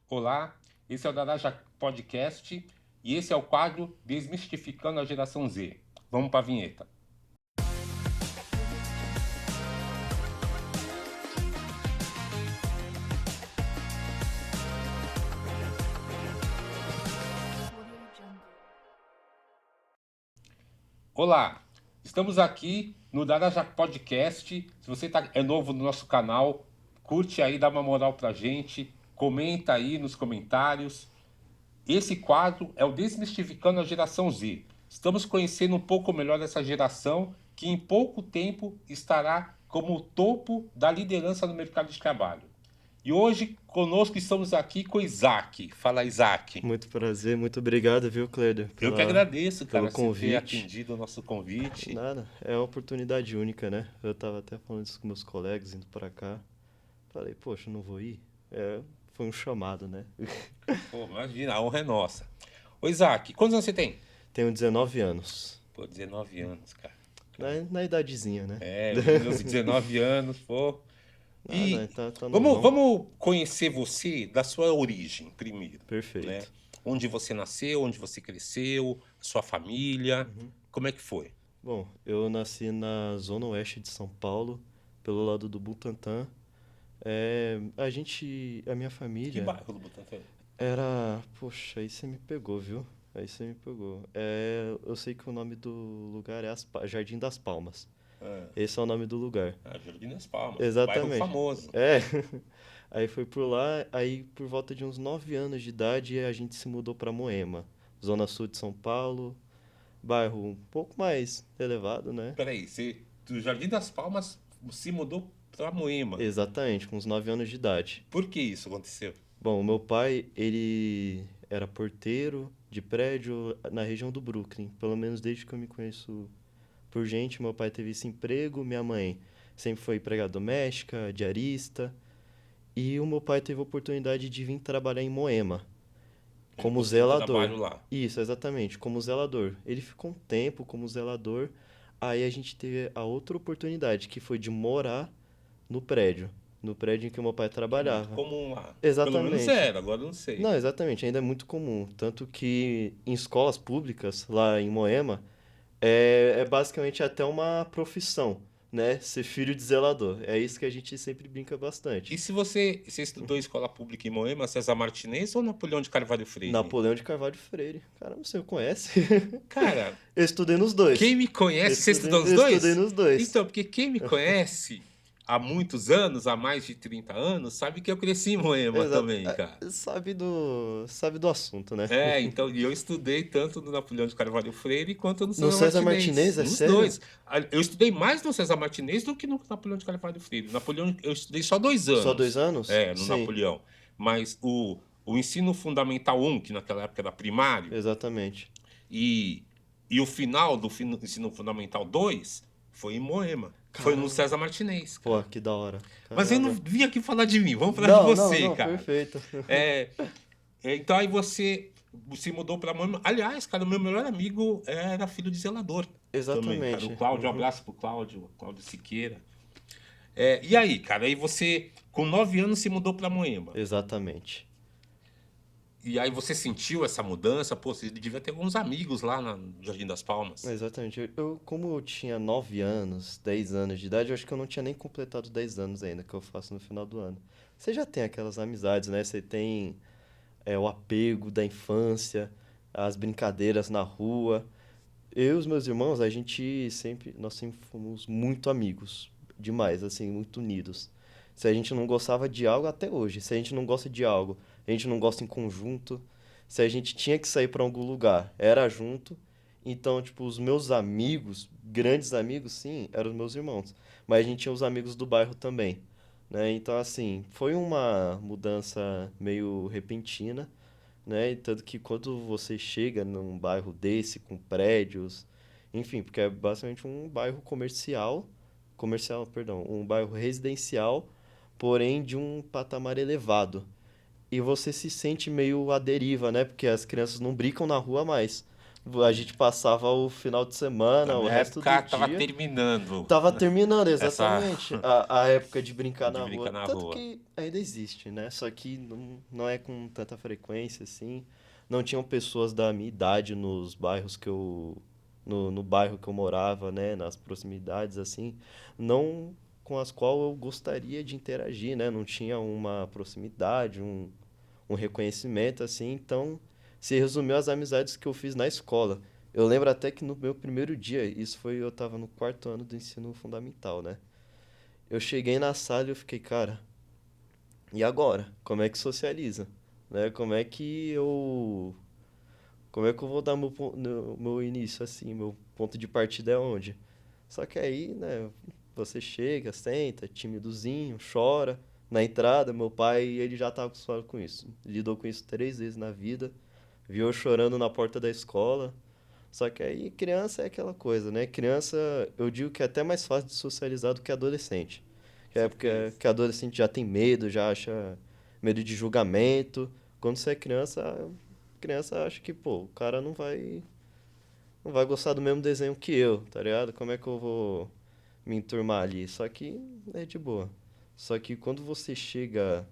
Olá, esse é o Daraja Podcast e esse é o quadro Desmistificando a Geração Z. Vamos para a vinheta. Olá, estamos aqui no Daraja Podcast. Se você é novo no nosso canal, curte aí, dá uma moral pra gente, comenta aí nos comentários. Esse quadro é o Desmistificando a Geração Z. Estamos conhecendo um pouco melhor essa geração que em pouco tempo estará como o topo da liderança no mercado de trabalho. E hoje conosco estamos aqui com Isaac. Fala, Isaac. Muito prazer, muito obrigado, viu, Cléder, Eu que agradeço, pelo cara, você ter convite. atendido o nosso convite. Nada, é uma oportunidade única, né? Eu tava até falando isso com meus colegas indo pra cá. Falei, poxa, não vou ir? Foi um chamado, né? Pô, imagina, a honra é nossa. Ô, Isaac, quantos anos você tem? Tenho 19 anos. Pô, 19 anos, cara. Na idadezinha, né? É, eu vi meus 19 anos, pô. Nada, E tá vamos, novão. vamos conhecer você da sua origem primeiro, né? Perfeito. Onde você nasceu, onde você cresceu, sua família, como é que foi? Bom, eu nasci na zona oeste de São Paulo, pelo lado do Butantã. A minha Que família bairro do Butantã? era. Poxa, aí você me pegou, viu? Aí você me pegou. Eu sei que o nome do lugar é Jardim das Palmas. Ah, Esse é o nome do lugar. Jardim das Palmas, bairro Exatamente. famoso. É. Aí foi por lá, aí por volta de uns 9 anos de idade a gente se mudou para Moema, zona sul de São Paulo, bairro um pouco mais elevado, né? Peraí, você do Jardim das Palmas se mudou pra Moema. Exatamente, com uns 9 anos de idade. Por que isso aconteceu? Bom, o meu pai, ele era porteiro de prédio na região do Brooklyn, pelo menos desde que eu me conheço por gente. Meu pai teve esse emprego, minha mãe sempre foi empregada doméstica, diarista, e o meu pai teve a oportunidade de vir trabalhar em Moema Ele como conseguiu um zelador. trabalho lá. Isso, exatamente, como zelador. Ele ficou um tempo como zelador, aí a gente teve a outra oportunidade, que foi de morar no prédio em que o meu pai Que é muito trabalhava. comum lá. Pelo menos Exatamente. era, agora eu não sei. Não, exatamente, ainda é muito comum. Tanto que em escolas públicas, lá em Moema, é basicamente até uma profissão, né? Ser filho de zelador. É isso que a gente sempre brinca bastante. E se você estudou em escola pública em Moema, César Martinez ou Napoleão de Carvalho Freire? Napoleão de Carvalho Freire. Caramba, você conhece? Cara, Eu estudei nos dois. quem me conhece, você estudou os Eu estudei dois? nos dois. Então, porque quem me conhece há muitos anos, há mais de 30 anos, sabe que eu cresci em Moema Exato. também, cara. Sabe do assunto, né? É, então, e eu estudei tanto no Napoleão de Carvalho Freire quanto no No César César Martinez. Martinez, é Nos sério? dois. Eu estudei mais no César Martinez do que no Napoleão de Carvalho Freire. Napoleão, eu estudei só dois Só dois anos, anos? no Sim, Napoleão. Mas o ensino fundamental um, que naquela época era primário, exatamente. e, e o final do ensino fundamental 2 foi em Moema. Foi no Caramba. César Martinez, Pô, cara. que da hora. Mas eu não Caramba. vim aqui falar de mim, vamos falar de Não, não, você, não, cara. perfeito. É, então aí você se mudou pra Moema. Aliás, cara, o meu melhor amigo era filho de zelador também, cara. O Exatamente. Cláudio, um abraço pro Cláudio, Cláudio Siqueira. E aí, cara, aí você, com 9 anos, se mudou pra Moema. Exatamente. E aí você sentiu essa mudança? Pô, você devia ter alguns amigos lá no Jardim das Palmas. Exatamente. Como eu tinha 9 anos, 10 anos de idade, eu acho que eu não tinha nem completado 10 anos ainda, que eu faço no final do ano. Você já tem aquelas amizades, né? Você tem o apego da infância, as brincadeiras na rua. Eu e os meus irmãos, nós sempre fomos muito amigos, demais, assim, muito unidos. Se a gente não gostava de algo, até hoje, se a gente não gosta de algo, a gente não gosta em conjunto, se a gente tinha que sair para algum lugar, era junto. Então, tipo, os meus amigos, grandes amigos, sim, eram os meus irmãos. Mas a gente tinha os amigos do bairro também, né? Então, assim, foi uma mudança meio repentina, né? E tanto que quando você chega num bairro desse, com prédios, enfim, porque é basicamente um bairro perdão, um bairro residencial, porém de um patamar elevado. E você se sente meio à deriva, né? Porque as crianças não brincam na rua mais. A gente passava o final de semana, Na o minha resto do época tava dia. terminando Tava terminando essa exatamente a época de brincar de na brincar rua. na Tanto rua. que ainda existe, né? Só que não é com tanta frequência assim. Não tinham pessoas da minha idade nos bairros que eu. No bairro que eu morava, né? Nas proximidades, assim. Não com as quais eu gostaria de interagir, né? Não tinha uma proximidade, um reconhecimento, assim. Então, se resumiu às amizades que eu fiz na escola. Eu lembro até que no meu primeiro dia, isso foi, eu tava no quarto ano do ensino fundamental, né? Eu cheguei na sala e eu fiquei, cara, e agora? Como é que socializa? Né? Como é que eu vou dar meu início assim, meu ponto de partida é onde? Só que aí, né, você chega, senta, timidozinho, chora. Na entrada, meu pai, ele já estava acostumado com isso. Lidou com isso 3 vezes na vida. Viu eu chorando na porta da escola. Só que aí criança é aquela coisa, né? Criança, eu digo que é até mais fácil de socializar do que adolescente. Que é porque Certeza. que adolescente já tem medo, já acha medo de julgamento. Quando você é criança, criança acha que, pô, o cara não vai gostar do mesmo desenho que eu, tá ligado? Como é que eu vou me enturmar ali? Só que é de boa. Só que quando você chega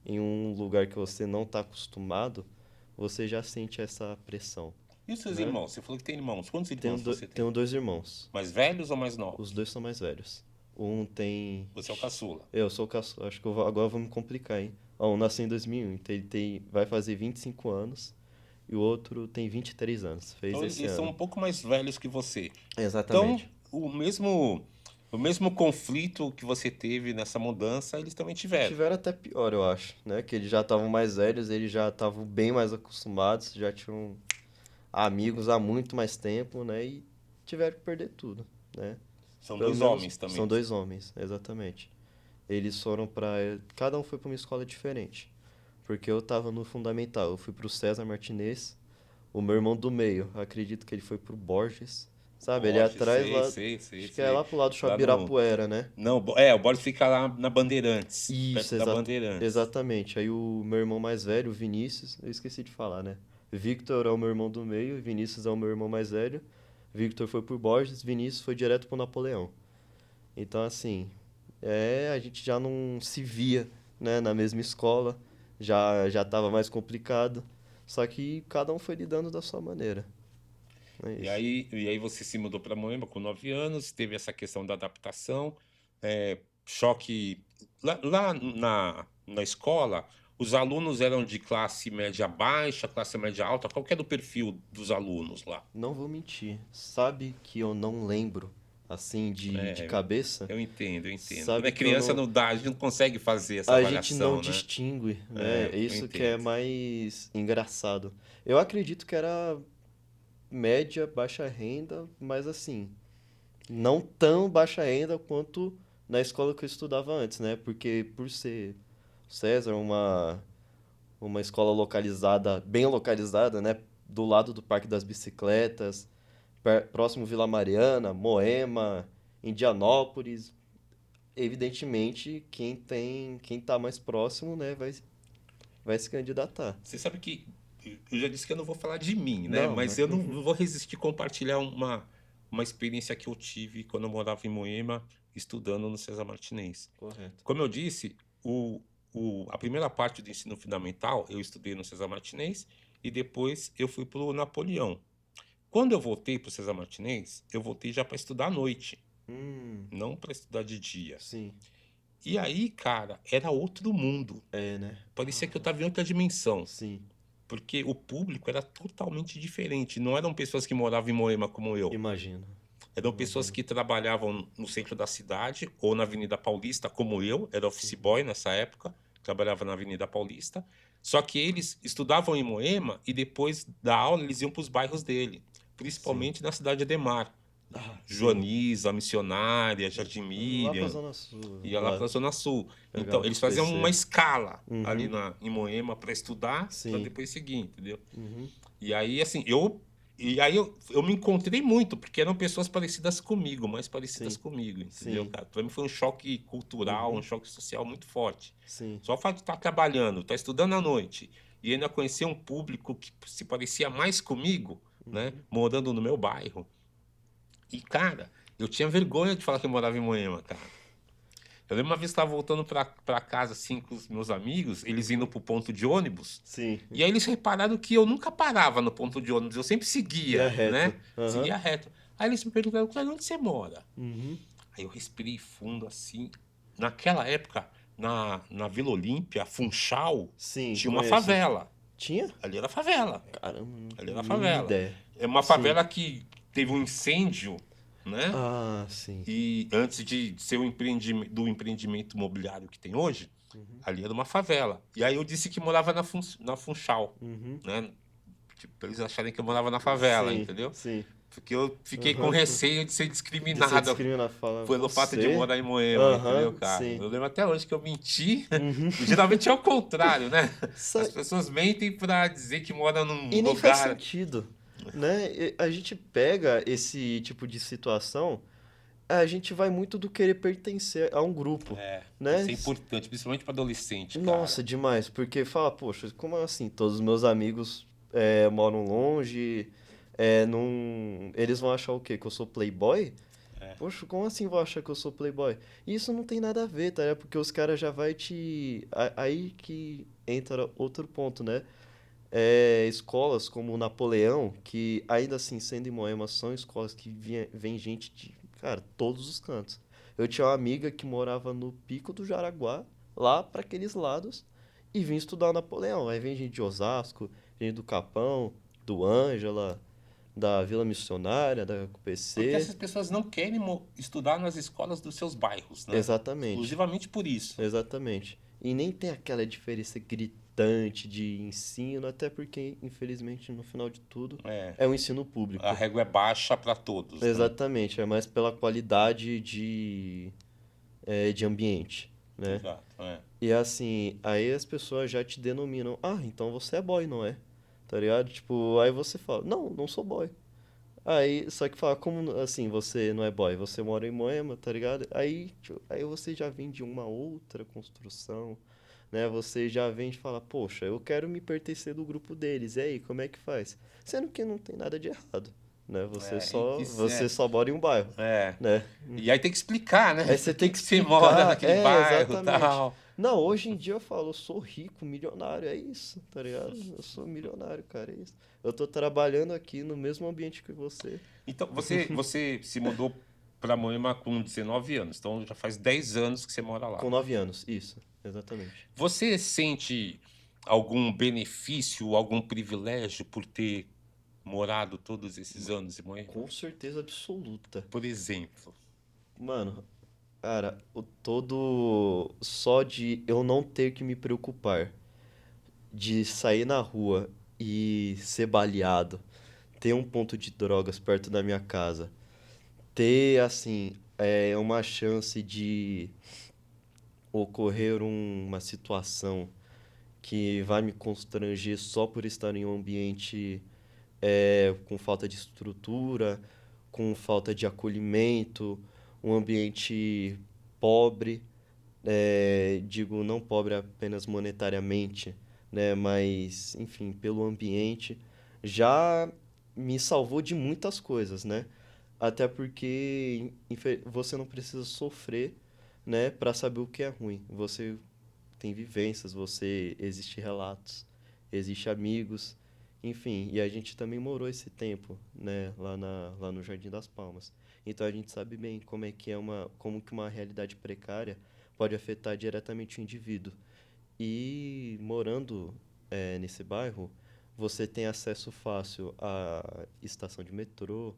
em um lugar que você não tá acostumado, você já sente essa pressão, E os seus né? irmãos? Você falou que tem irmãos. Quantos irmãos você tem? Tenho 2 irmãos. Mais velhos ou mais Os novos? dois são mais velhos. Um tem. Você é o caçula. Eu sou o caçula. Acho que agora eu vou me complicar, hein? Ó, um nasceu em 2001, então ele vai fazer 25 anos. E o outro tem 23 anos. Fez Então esse eles são ano. um pouco mais velhos que você. Então, Exatamente. o mesmo conflito que você teve nessa mudança, eles também tiveram. Tiveram até pior, eu acho, né? Que eles já estavam mais velhos, eles já estavam bem mais acostumados, já tinham amigos há muito mais tempo, né? E tiveram que perder tudo, né? São Pelo dois menos homens são também. 2 homens, exatamente. Eles foram para. Cada um foi para uma escola diferente. Porque eu tava no fundamental. Eu fui pro César Martinez. O meu irmão do meio, acredito que ele foi pro Borges. Sabe? Ele é Borges, atrás sei, lá. sei, sei, Acho que é sei. lá pro lado do Lá no. Ibirapuera, né? Não, o Borges fica lá na Bandeirantes, Isso, perto da Bandeirantes. exatamente. Aí o meu irmão mais velho, o Vinícius, eu esqueci de falar, né? Victor é o meu irmão do meio, Vinícius é o meu irmão mais velho. Victor foi pro Borges, Vinícius foi direto pro Napoleão. Então, assim, a gente já não se via, né, na mesma escola, já estava mais complicado, só que cada um foi lidando da sua maneira, é E isso. aí, e aí você se mudou para Moema com 9 anos, teve essa questão da adaptação, choque. Lá na escola, os alunos eram de classe média baixa, classe média alta, qual que era o perfil dos alunos lá? Não vou mentir, sabe que eu não lembro, assim, de É, cabeça? eu entendo, eu entendo. Quando Sabe é que eu criança não. não dá, a gente não consegue fazer essa A gente não avaliação, né? distingue, né? É, É eu isso que é entendo. mais engraçado. Eu acredito que era média, baixa renda, mas assim, não tão baixa renda quanto na escola que eu estudava antes, né? Porque por ser César uma escola localizada, bem localizada, né? Do lado do Parque das Bicicletas, próximo Vila Mariana, Moema, Indianópolis, evidentemente quem tá mais próximo, né, vai se candidatar. Você sabe que eu já disse que eu não vou falar de mim, né? Não, Mas mas eu não vou resistir a compartilhar uma experiência que eu tive quando eu morava em Moema, estudando no César Martinez. correto. Como eu disse, a primeira parte do ensino fundamental eu estudei no César Martinez e depois eu fui para o Napoleão. Quando eu voltei para o César Martinez, eu voltei já para estudar à noite, Hum, não para estudar de dia. sim. E aí, cara, era outro mundo. É, né? Parecia que eu estava em outra dimensão. Sim, Porque o público era totalmente diferente. Não eram pessoas que moravam em Moema como eu. imagino. Eram pessoas Imagino. que trabalhavam no centro da cidade ou na Avenida Paulista, como eu. Era office boy nessa época. Trabalhava na Avenida Paulista. Só que eles estudavam em Moema e depois da aula eles iam para os bairros dele. Sim. Principalmente na cidade de Ademar. Sim. Joaniza, Missionária, Jardim Lá pra Miriam. Zona Sul, Ia lá lá para a Zona Sul. pegava Então, com eles os faziam uma PC. escala ali Uhum. em Moema para estudar, para Sim. depois seguir, entendeu? Uhum. E aí, assim, eu me encontrei muito, porque eram pessoas parecidas comigo, mais parecidas Sim. comigo, entendeu, Sim. cara? Para mim foi um choque cultural, um Uhum. choque social muito forte. Sim. Só o fato de estar trabalhando, estar estudando à noite e ainda conhecer um público que se parecia mais comigo, né? Morando no meu bairro. E, cara, eu tinha vergonha de falar que eu morava em Moema, cara. Eu lembro uma vez que eu tava voltando pra casa, assim, com os meus amigos, eles indo pro ponto de ônibus, Sim. e aí eles repararam que eu nunca parava no ponto de ônibus, eu sempre Ia seguia, reto. né? Aham. Seguia reto. Aí eles me perguntaram, Cleber, onde você mora? Uhum. Aí eu respirei fundo, assim. Naquela época, na Vila Olímpia, Funchal, Sim, tinha uma conheço. favela. Tinha? Ali era favela. Caramba, não Ali tenho a era mínima favela. ideia. É uma Sim. favela que teve um incêndio, né? Ah, sim. E antes de ser do empreendimento imobiliário que tem hoje, ali era uma favela. E aí eu disse que morava na Funchal, Uhum. né? Tipo, pra eles acharem que eu morava na favela, Sim, entendeu? sim. Porque eu fiquei com Aham. receio de ser De ser discriminado discriminado, fala pelo fato de você? morar em Moema, entendeu, Aham, cara? sim. Eu lembro até hoje que eu menti. Uhum. Geralmente é o contrário, né? As Sa- pessoas mentem pra dizer que mora num E nem faz lugar. sentido, né? A gente pega esse tipo de situação, a gente vai muito do querer pertencer a um grupo, É, né? isso é importante, principalmente para adolescente, cara. Nossa, demais, porque fala, poxa, como assim? Todos os meus amigos moram longe, eles vão achar o quê? Que eu sou playboy? Poxa, como assim vão achar que eu sou playboy? E isso não tem nada a ver, tá? Porque os caras já vai te... Aí que entra outro ponto, né? Escolas como o Napoleão, que ainda assim, sendo em Moema, são escolas que vem gente de, cara, todos os cantos. Eu tinha uma amiga que morava no Pico do Jaraguá, lá para aqueles lados, e vinha estudar o Napoleão. Aí vem gente de Osasco, gente do Capão, do Ângela, da Vila Missionária, da Porque UPC. essas pessoas não querem estudar nas escolas dos seus bairros, né? Exatamente. Exclusivamente por isso. Exatamente. E nem tem aquela diferença gritante de ensino, até porque, infelizmente, no final de tudo, É, é um ensino a público. régua é baixa para todos, né? Exatamente, é mais pela qualidade de ambiente, né? Exato, é. E assim, aí as pessoas já te denominam, ah, então você é boy, não é? Tá ligado? Tipo, aí você fala, não, não sou boy. Aí, só que fala, como assim você não é boy? Você mora em Moema, tá ligado? Aí, aí você já vem de uma outra construção, né? Você já vem e fala, poxa, eu quero me pertencer do grupo deles. E aí, como é que faz? Sendo que não tem nada de errado, né? Você É, só, você só mora em um bairro, é. né? E aí tem que explicar, Aí né? você Por tem que que que você mora explicar, naquele bairro e exatamente. tal? Não, hoje em dia eu falo, eu sou rico, milionário, é isso, tá ligado? Eu sou milionário, cara, é isso. Eu tô trabalhando aqui no mesmo ambiente que você. Então, você se mudou para Moema com 19 anos, então já faz 10 anos que você mora lá. Com 9 anos, isso, exatamente. Você sente algum benefício, algum privilégio por ter morado todos esses anos em Moema? Com certeza absoluta. Por exemplo, Mano, cara, o todo. Só de eu não ter que me preocupar de sair na rua e ser baleado, ter um ponto de drogas perto da minha casa, ter, assim, uma chance de ocorrer uma situação que vai me constranger só por estar em um ambiente com falta de estrutura, com falta de acolhimento, um ambiente pobre, digo não pobre apenas monetariamente, né, mas enfim, pelo ambiente, já me salvou de muitas coisas, né? Até porque você não precisa sofrer, né, para saber o que é ruim. Você tem vivências, você existe relatos, existe amigos, enfim, e a gente também morou esse tempo, né, lá no Jardim das Palmas. Então a gente sabe bem como que uma realidade precária pode afetar diretamente o indivíduo. E morando nesse bairro, você tem acesso fácil à estação de metrô,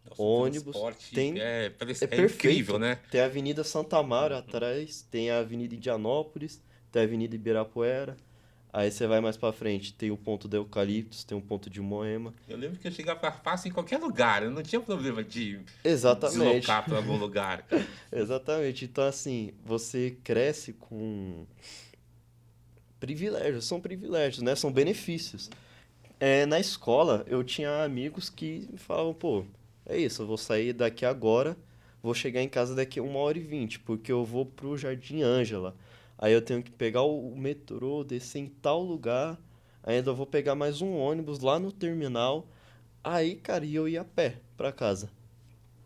nosso ônibus, transporte é é incrível, perfeito. né? Tem a Avenida Santa Amaro atrás, tem a Avenida Indianópolis, tem a Avenida Ibirapuera. Aí você vai mais pra frente, tem o ponto de Eucaliptos, tem o ponto de Moema. Eu lembro que eu chegava fácil em qualquer lugar, eu não tinha problema de Exatamente. deslocar para algum lugar, cara. Exatamente. Então, assim, você cresce com privilégios, são privilégios, né? São benefícios. Na escola, eu tinha amigos que falavam, pô, é isso, eu vou sair daqui agora, vou chegar em casa daqui a 1h20, porque eu vou pro Jardim Ângela. Aí eu tenho que pegar o metrô, descer em tal lugar, ainda vou pegar mais um ônibus lá no terminal. Aí, cara, eu ia a pé pra casa.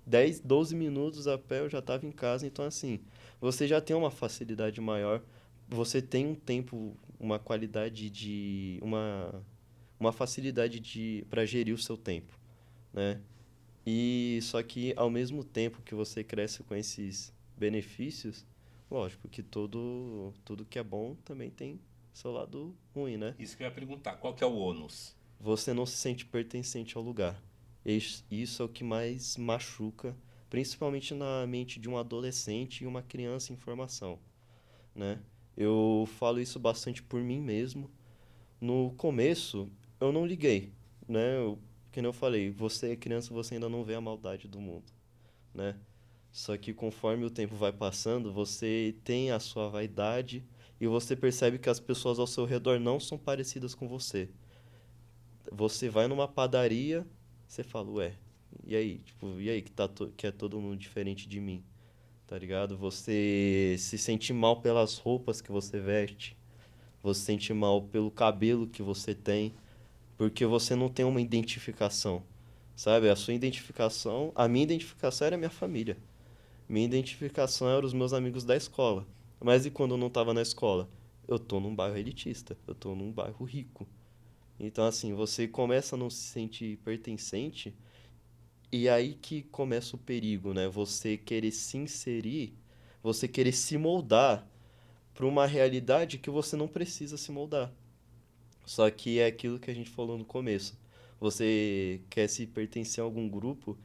10, 12 minutos a pé eu já tava em casa, então assim, você já tem uma facilidade maior, você tem um tempo, uma qualidade de, uma facilidade de para gerir o seu tempo, né? E só que ao mesmo tempo que você cresce com esses benefícios, lógico que tudo que é bom também tem seu lado ruim, né? Isso que eu ia perguntar, qual que é o ônus? Você não se sente pertencente ao lugar. Isso é o que mais machuca, principalmente na mente de um adolescente e uma criança em formação, né? Eu falo isso bastante por mim mesmo. No começo, eu não liguei, né? Que nem eu falei, você é criança, você ainda não vê a maldade do mundo, né? Só que conforme o tempo vai passando, você tem a sua vaidade e você percebe que as pessoas ao seu redor não são parecidas com você. Você vai numa padaria, você fala, ué, e aí? Tipo, e aí que é todo mundo diferente de mim, tá ligado? Você se sente mal pelas roupas que você veste, você se sente mal pelo cabelo que você tem, porque você não tem uma identificação, sabe? A minha identificação era a minha família. Minha identificação era os meus amigos da escola. Mas e quando eu não tava na escola? Eu tô num bairro elitista, eu tô num bairro rico. Então, assim, você começa a não se sentir pertencente, e aí que começa o perigo, né? Você querer se inserir, você querer se moldar para uma realidade que você não precisa se moldar. Só que é aquilo que a gente falou no começo. Você quer se pertencer a algum grupo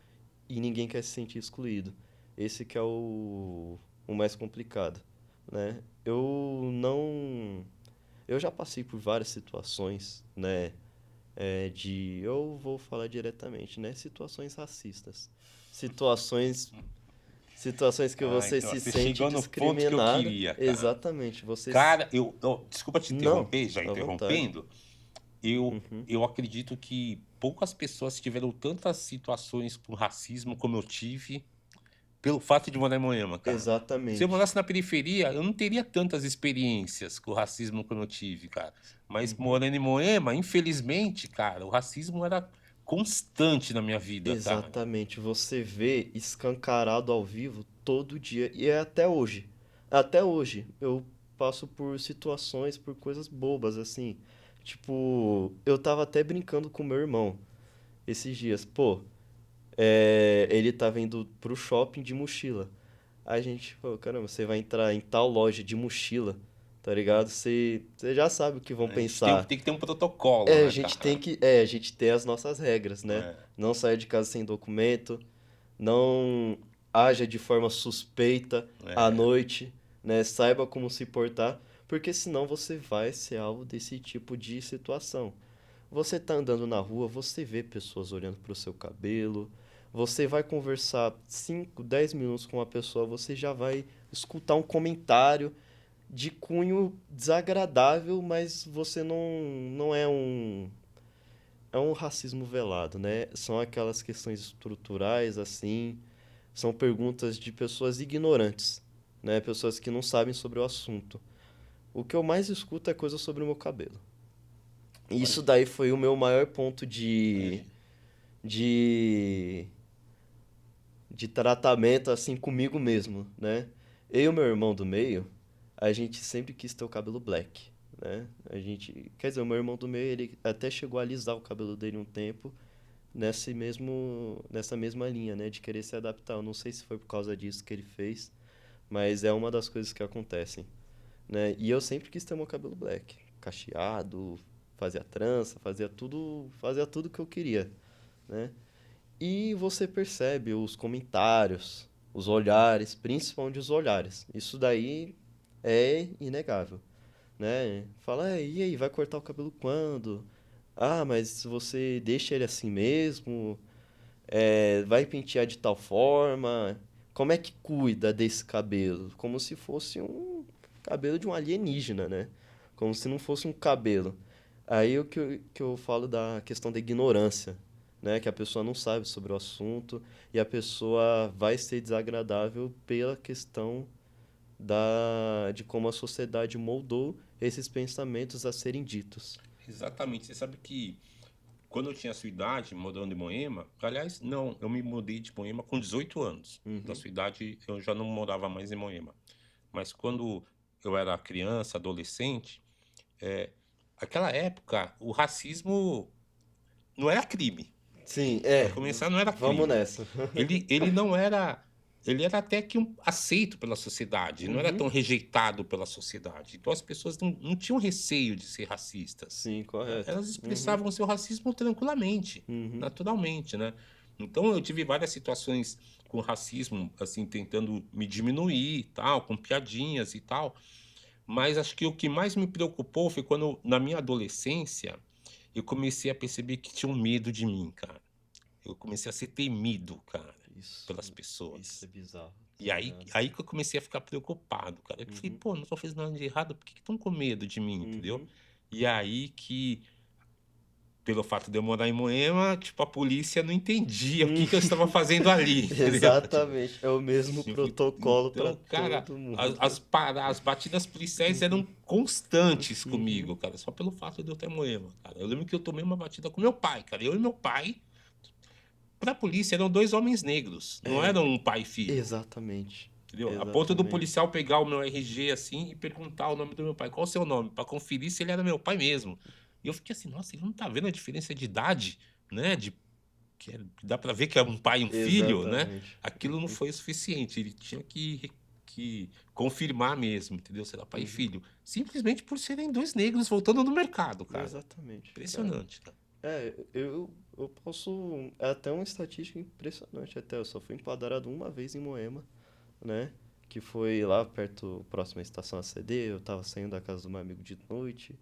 e ninguém quer se sentir excluído. Esse que é o mais complicado, né? Eu já passei por várias situações, né? Eu vou falar diretamente, né? Situações racistas. Situações, situações que Ah, você então se você sente chegou no ponto que eu discriminado. queria, cara. Exatamente, Cara, desculpa te Não, interromper, já à vontade. interrompendo. Eu, Uhum. eu acredito que poucas pessoas tiveram tantas situações por racismo como eu tive, pelo fato de morar em Moema, cara. Se eu Exatamente. morasse na periferia, eu não teria tantas experiências com o racismo como eu tive, cara. Mas morando em Moema, infelizmente, cara, o racismo era constante na minha vida, tá? Exatamente. Você vê escancarado ao vivo todo dia. E é até hoje. Até hoje. Eu passo por situações, por coisas bobas, assim. Tipo, eu tava até brincando com meu irmão esses dias. Pô, ele tava indo pro shopping de mochila. Aí a gente falou, caramba, você vai entrar em tal loja de mochila, tá ligado? Você já sabe o que vão A gente tem, pensar. tem que ter um protocolo, né, cara? A gente tem as nossas regras, né? É, Não saia de casa sem documento, não haja de forma suspeita à é. noite, né? Saiba como se portar, porque senão você vai ser alvo desse tipo de situação. Você tá andando na rua, você vê pessoas olhando pro seu cabelo, você vai conversar 5, 10 minutos com uma pessoa, você já vai escutar um comentário de cunho desagradável, mas você não é um racismo velado, né? São aquelas questões estruturais, assim, são perguntas de pessoas ignorantes, né? Pessoas que não sabem sobre o assunto. O que eu mais escuto é coisa sobre o meu cabelo. E isso Olha, daí foi o meu maior ponto é, de, de tratamento, assim, comigo mesmo, né? Eu e o meu irmão do meio, a gente sempre quis ter o cabelo black, né? Quer dizer, o meu irmão do meio, ele até chegou a alisar o cabelo dele um tempo, nessa mesma linha, né, de querer se adaptar. Eu não sei se foi por causa disso que ele fez, mas é uma das coisas que acontecem, né? E eu sempre quis ter meu cabelo black, cacheado, fazia trança, fazia tudo que eu queria, né? E você percebe os comentários, os olhares, principalmente os olhares. Isso daí é inegável, né? Fala, e aí, vai cortar o cabelo quando? Ah, mas você deixa ele assim mesmo? Vai pentear de tal forma? Como é que cuida desse cabelo? Como se fosse um cabelo de um alienígena, né? Como se não fosse um cabelo. Aí que eu falo da questão da ignorância, né? Que a pessoa não sabe sobre o assunto e a pessoa vai ser desagradável pela questão de como a sociedade moldou esses pensamentos a serem ditos. exatamente. Você sabe que quando eu tinha a sua idade, morando em Moema, aliás, não, eu me mudei de Moema com 18 anos. Da sua idade, eu já não morava mais em Moema. Mas quando eu era criança, adolescente, é, aquela época, o racismo não era crime. Sim, Para começar, não era vamos crime. nessa. Ele não era. Ele era até que aceito pela sociedade, não era tão rejeitado pela sociedade. Então as pessoas não tinham receio de ser racistas. Sim, correto. Elas expressavam seu racismo tranquilamente, naturalmente, né? Então eu tive várias situações com racismo, assim, tentando me diminuir e tal, com piadinhas e tal. Mas acho que o que mais me preocupou foi quando, na minha adolescência, eu comecei a perceber que tinham medo de mim, cara. Eu comecei a ser temido, cara, pelas Isso é pessoas. bizarro, tá E aí, ligado? aí que eu comecei a ficar preocupado, cara. Eu falei, pô, não tô fazendo nada de errado, por que estão com medo de mim, entendeu? E aí que, pelo fato de eu morar em Moema, tipo, a polícia não entendia o que eu estava fazendo ali, entendeu? Tipo, Exatamente, é o mesmo protocolo pra então, cara, todo mundo. as batidas policiais eram constantes comigo, cara, só pelo fato de eu ter Moema, cara. Eu lembro que eu tomei uma batida com meu pai, cara. Eu e meu pai, pra polícia, eram dois homens negros, não É, eram um pai e filho. exatamente. Entendeu? A ponto do Exatamente. policial pegar o meu RG assim e perguntar o nome do meu pai. Qual o seu nome? Pra conferir se ele era meu pai mesmo. E eu fiquei assim, nossa, ele não tá vendo a diferença de idade, né? Dá pra ver que é um pai e um filho, né? Exatamente. Aquilo não foi o suficiente. Ele tinha que confirmar mesmo, entendeu? Se era pai e filho. Simplesmente por serem dois negros voltando no mercado, cara. Exatamente, cara. Impressionante, cara. Eu posso. É até uma estatística impressionante até. Eu só fui enquadrado uma vez em Moema, né? Que foi lá perto, próxima à estação ACD. Eu tava saindo da casa do meu amigo de noite.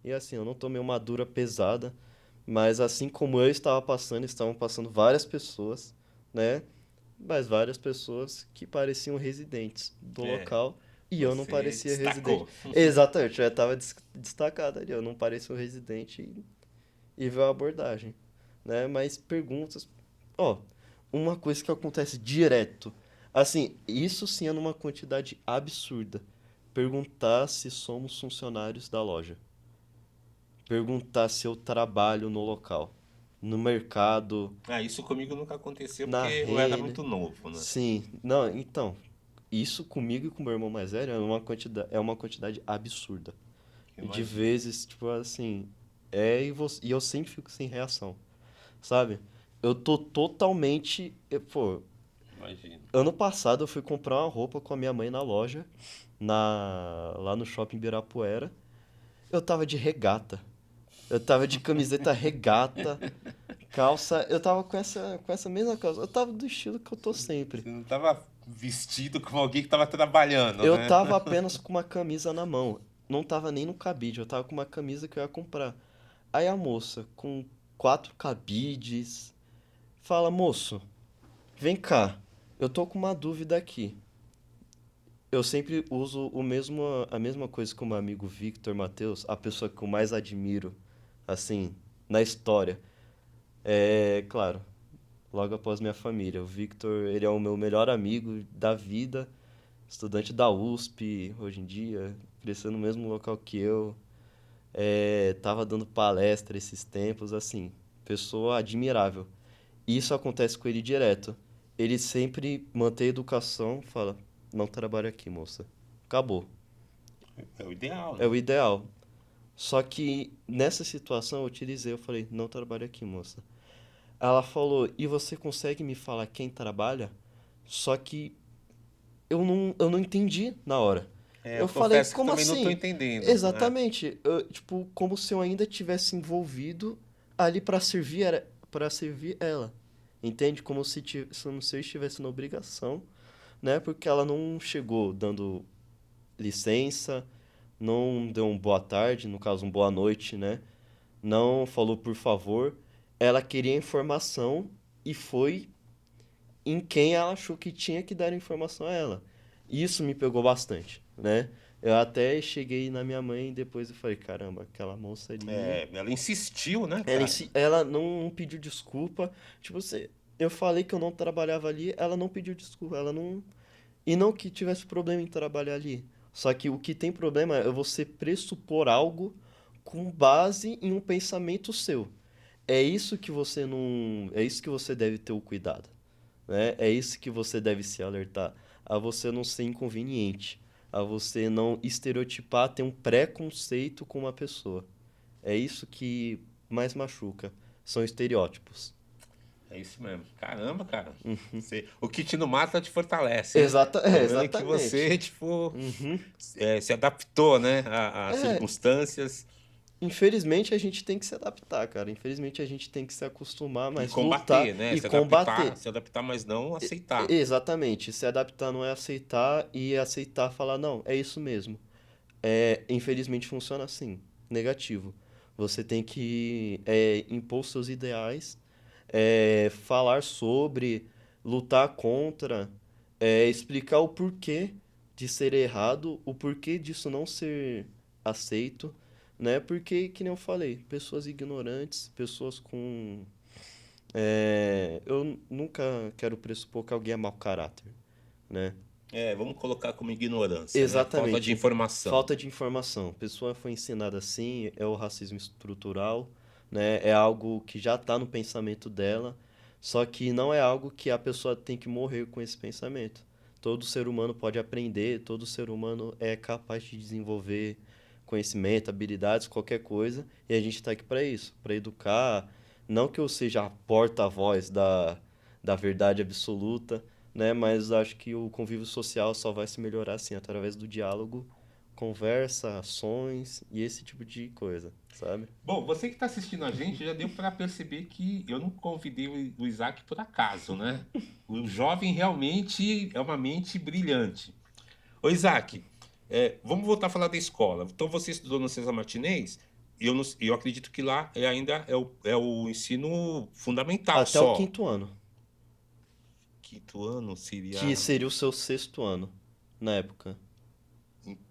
E assim, eu não tomei uma dura pesada, mas assim como eu estava passando, estavam passando várias pessoas, né? Mas várias pessoas que pareciam residentes do É, local e eu não você parecia residente. destacou. Exatamente, eu já estava destacado ali, eu não parecia um residente e veio a abordagem, né? Mas perguntas, ó, uma coisa que acontece direto, assim, isso sim é numa quantidade absurda. Perguntar se somos funcionários da loja. Perguntar se eu trabalho no local, no mercado, Ah, isso comigo nunca aconteceu porque na eu era renda. muito novo, né? Sim, não, então, isso comigo e com meu irmão mais velho é uma quantidade absurda. E de Imagino. vezes, tipo assim, e eu sempre fico sem reação, sabe? Eu tô totalmente, pô, Imagino. ano passado eu fui comprar uma roupa com a minha mãe na loja, lá no shopping Ibirapuera. Eu tava de regata. Eu tava de camiseta regata, calça. Eu tava com essa mesma calça. Eu tava do estilo que eu tô sempre. Você não estava vestido como alguém que estava trabalhando, Eu né? tava apenas com uma camisa na mão. Não tava nem no cabide, eu tava com uma camisa que eu ia comprar. Aí a moça, com 4 cabides, fala: Moço, vem cá, eu tô com uma dúvida aqui. Eu sempre uso a mesma coisa que o meu amigo Victor Matheus, a pessoa que eu mais admiro, assim, na história. É, claro, logo após minha família. O Victor, ele é o meu melhor amigo da vida, estudante da USP hoje em dia, cresceu no mesmo local que eu, tava dando palestra esses tempos, assim, pessoa admirável. E isso acontece com ele direto. Ele sempre mantém a educação, fala, não trabalha aqui, moça. Acabou. É o ideal, É né? o ideal. Só que nessa situação eu utilizei, eu falei, não trabalha aqui, moça. Ela falou, e você consegue me falar quem trabalha? Só que eu não entendi na hora. É, eu Eu falei, confesso que como também não estou assim? entendendo, né? Exatamente. Tipo, como se eu ainda tivesse envolvido ali para servir ela. Entende? Como se eu estivesse na obrigação, né? Porque ela não chegou dando licença, não deu um boa tarde, no caso, um boa noite, né? Não falou por favor. Ela queria informação e foi em quem ela achou que tinha que dar informação a ela. Isso me pegou bastante, né? Eu até cheguei na minha mãe depois e falei, caramba, aquela moça ali, É, ela insistiu, né, cara? ela não pediu desculpa. Tipo, eu falei que eu não trabalhava ali, ela não pediu desculpa, ela não. E não que tivesse problema em trabalhar ali. Só que o que tem problema é você pressupor algo com base em um pensamento seu. é isso que você não, é isso que você deve ter o cuidado, né? É isso que você deve se alertar, a você não ser inconveniente, a você não estereotipar, ter um preconceito com uma pessoa. É isso que mais machuca, são estereótipos. É isso mesmo. Caramba, cara. O que te não mata te fortalece, hein? Tô vendo que Exatamente. você, tipo, Uhum. se adaptou, né, às É, circunstâncias infelizmente a gente tem que se adaptar, cara. Infelizmente a gente tem que se acostumar, e mas lutar combater, né? e combater. Se adaptar, mas não aceitar. Exatamente. Se adaptar não é aceitar e aceitar falar, não, é isso mesmo. É, infelizmente funciona assim, negativo. Você tem que impor seus ideais, falar sobre, lutar contra, explicar o porquê de ser errado, o porquê disso não ser aceito, né? Porque, que nem eu falei, pessoas ignorantes, pessoas com. Eu nunca quero pressupor que alguém é mau caráter, né? É, vamos colocar como ignorância, né? Falta de Exatamente. informação. Falta de informação. A pessoa foi ensinada assim, é o racismo estrutural, né? É algo que já está no pensamento dela, só que não é algo que a pessoa tem que morrer com esse pensamento. Todo ser humano pode aprender, todo ser humano é capaz de desenvolver conhecimento, habilidades, qualquer coisa, e a gente está aqui para isso, para educar. Não que eu seja a porta-voz da verdade absoluta, né? Mas acho que o convívio social só vai se melhorar assim através do diálogo, conversa, ações e esse tipo de coisa, sabe? Bom, você que está assistindo a gente já deu para perceber que eu não convidei o Isaac por acaso, né? O jovem realmente é uma mente brilhante. Ô Isaac, vamos voltar a falar da escola. Então você estudou no César Martinez e eu acredito que lá ainda é o ensino fundamental Até o só. quinto ano, Quinto ano que seria. seria o seu sexto ano na época,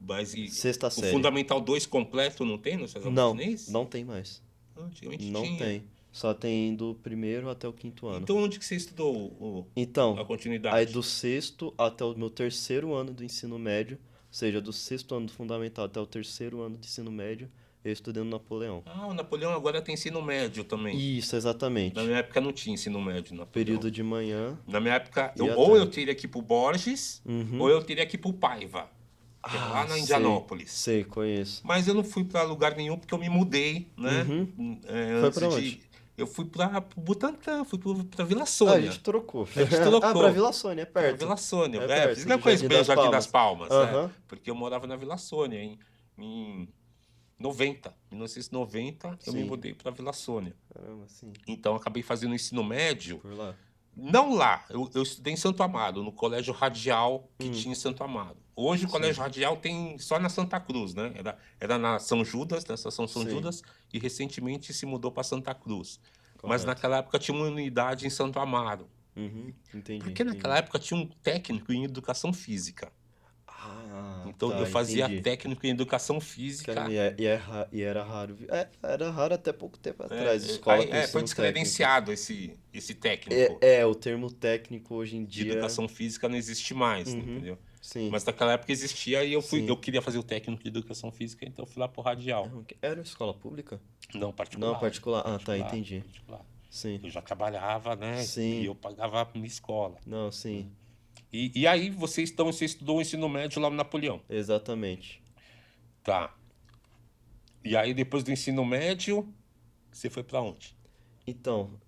Mas sexta o série. Fundamental 2 completo não tem no César Não, Martinez? não tem mais. Antigamente Não tinha. tem. Só tem do primeiro até o quinto ano. Então onde que você estudou a Então, aí do continuidade? sexto até o meu terceiro ano do ensino médio, ou seja, do sexto ano do fundamental até o terceiro ano do ensino médio, eu estudei no Napoleão. Ah, o Napoleão agora tem ensino médio também. Isso, Na exatamente. minha época não tinha ensino médio, Napoleão. Período de manhã Na minha época, e à ou eu tarde. teria que ir pro Borges, ou Uhum. eu teria que ir pro Paiva, que é lá Ah, na sei. Indianópolis. Sei, conheço. Mas eu não fui para lugar nenhum porque eu me mudei, né? Uhum. Foi Antes pra onde? de. Eu fui para Butantã, fui para Vila Ah, a Sônia. gente trocou. A gente Ah, pra trocou Vila Sônia, é para perto. Vila Sônia. É É, perto, por isso sou que eu do conheço Jardim bem o das Jardim das Palmas. Palmas, Aham. porque eu morava na Vila Sônia em 1990 eu me Sim. mudei para Vila Sônia. Caramba, sim. Então, eu acabei fazendo ensino médio. Por lá. Não lá, eu estudei em Santo Amaro, no Colégio Radial que Hum, tinha em Santo Amaro. Hoje o sim. Colégio Radial tem só na Santa Cruz, né? Era na São Judas, na estação São Sim. Judas, e recentemente se mudou para Santa Cruz. Mas Correto. naquela época tinha uma unidade em Santo Amaro. Uhum. Entendi, Porque naquela entendi. época tinha um técnico em educação física. Ah, Então eu tá, fazia entendi. técnico em educação Caramba, física. e era raro. Era raro até pouco tempo atrás, escola com Foi ensino técnico. descredenciado esse técnico. O termo técnico hoje em De dia. educação física não existe mais, Uhum. entendeu? Sim, Mas naquela época existia e eu sim. queria fazer o técnico de educação física, então eu fui lá pro Radial. Era uma escola pública? Não, Não, particular, particular. Ah, tá, particular, entendi. particular. Sim, Eu já trabalhava, né? E sim. eu pagava a minha escola. Não, sim. E aí você estudou o ensino médio lá no Napoleão. Exatamente. Tá. E aí depois do ensino médio, você foi pra onde? Então,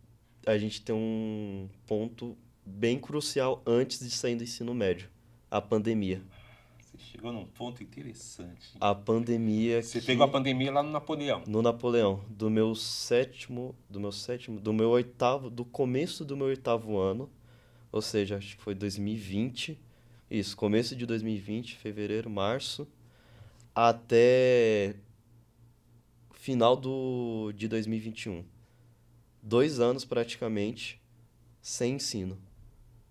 a gente tem um ponto bem crucial antes de sair do ensino médio. A pandemia. Você chegou num ponto interessante. A pandemia Você pegou a que pandemia lá no Napoleão. no Napoleão, do meu oitavo, do começo do meu oitavo ano, ou seja, acho que foi 2020, isso, começo de 2020, fevereiro, março, até final de 2021. 2 anos praticamente sem ensino,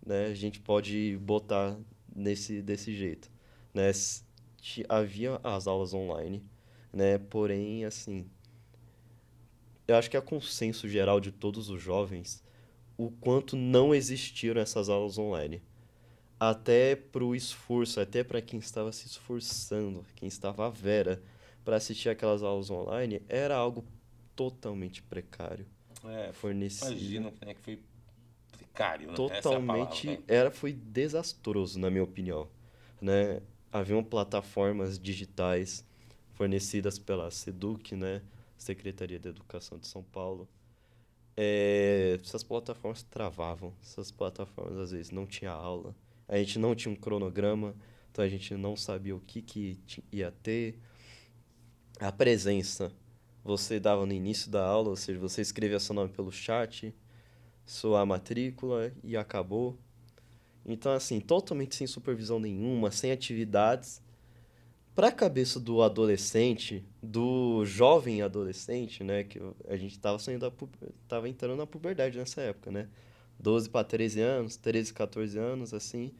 né? A gente pode botar desse jeito, né? Havia as aulas online, né? Porém, assim, eu acho que é consenso geral de todos os jovens o quanto não existiram essas aulas online. Até pro esforço, até para quem estava se esforçando, quem estava à vera para assistir aquelas aulas online, era algo totalmente precário. É, fornecida. imagino que foi precário, né? Essa é a palavra. Totalmente, foi desastroso, na minha opinião, né? Haviam plataformas digitais fornecidas pela SEDUC, né? Secretaria de Educação de São Paulo. Essas plataformas travavam, essas plataformas às vezes não tinha aula, a gente não tinha um cronograma, então a gente não sabia o que ia ter. A presença, você dava no início da aula, ou seja, você escrevia seu nome pelo chat, sua matrícula e acabou. Então, assim, totalmente sem supervisão nenhuma, sem atividades. Para a cabeça do adolescente, do jovem adolescente, né, que a gente tava entrando na puberdade nessa época, né? 12 para 13 anos, 13, 14 anos, assim,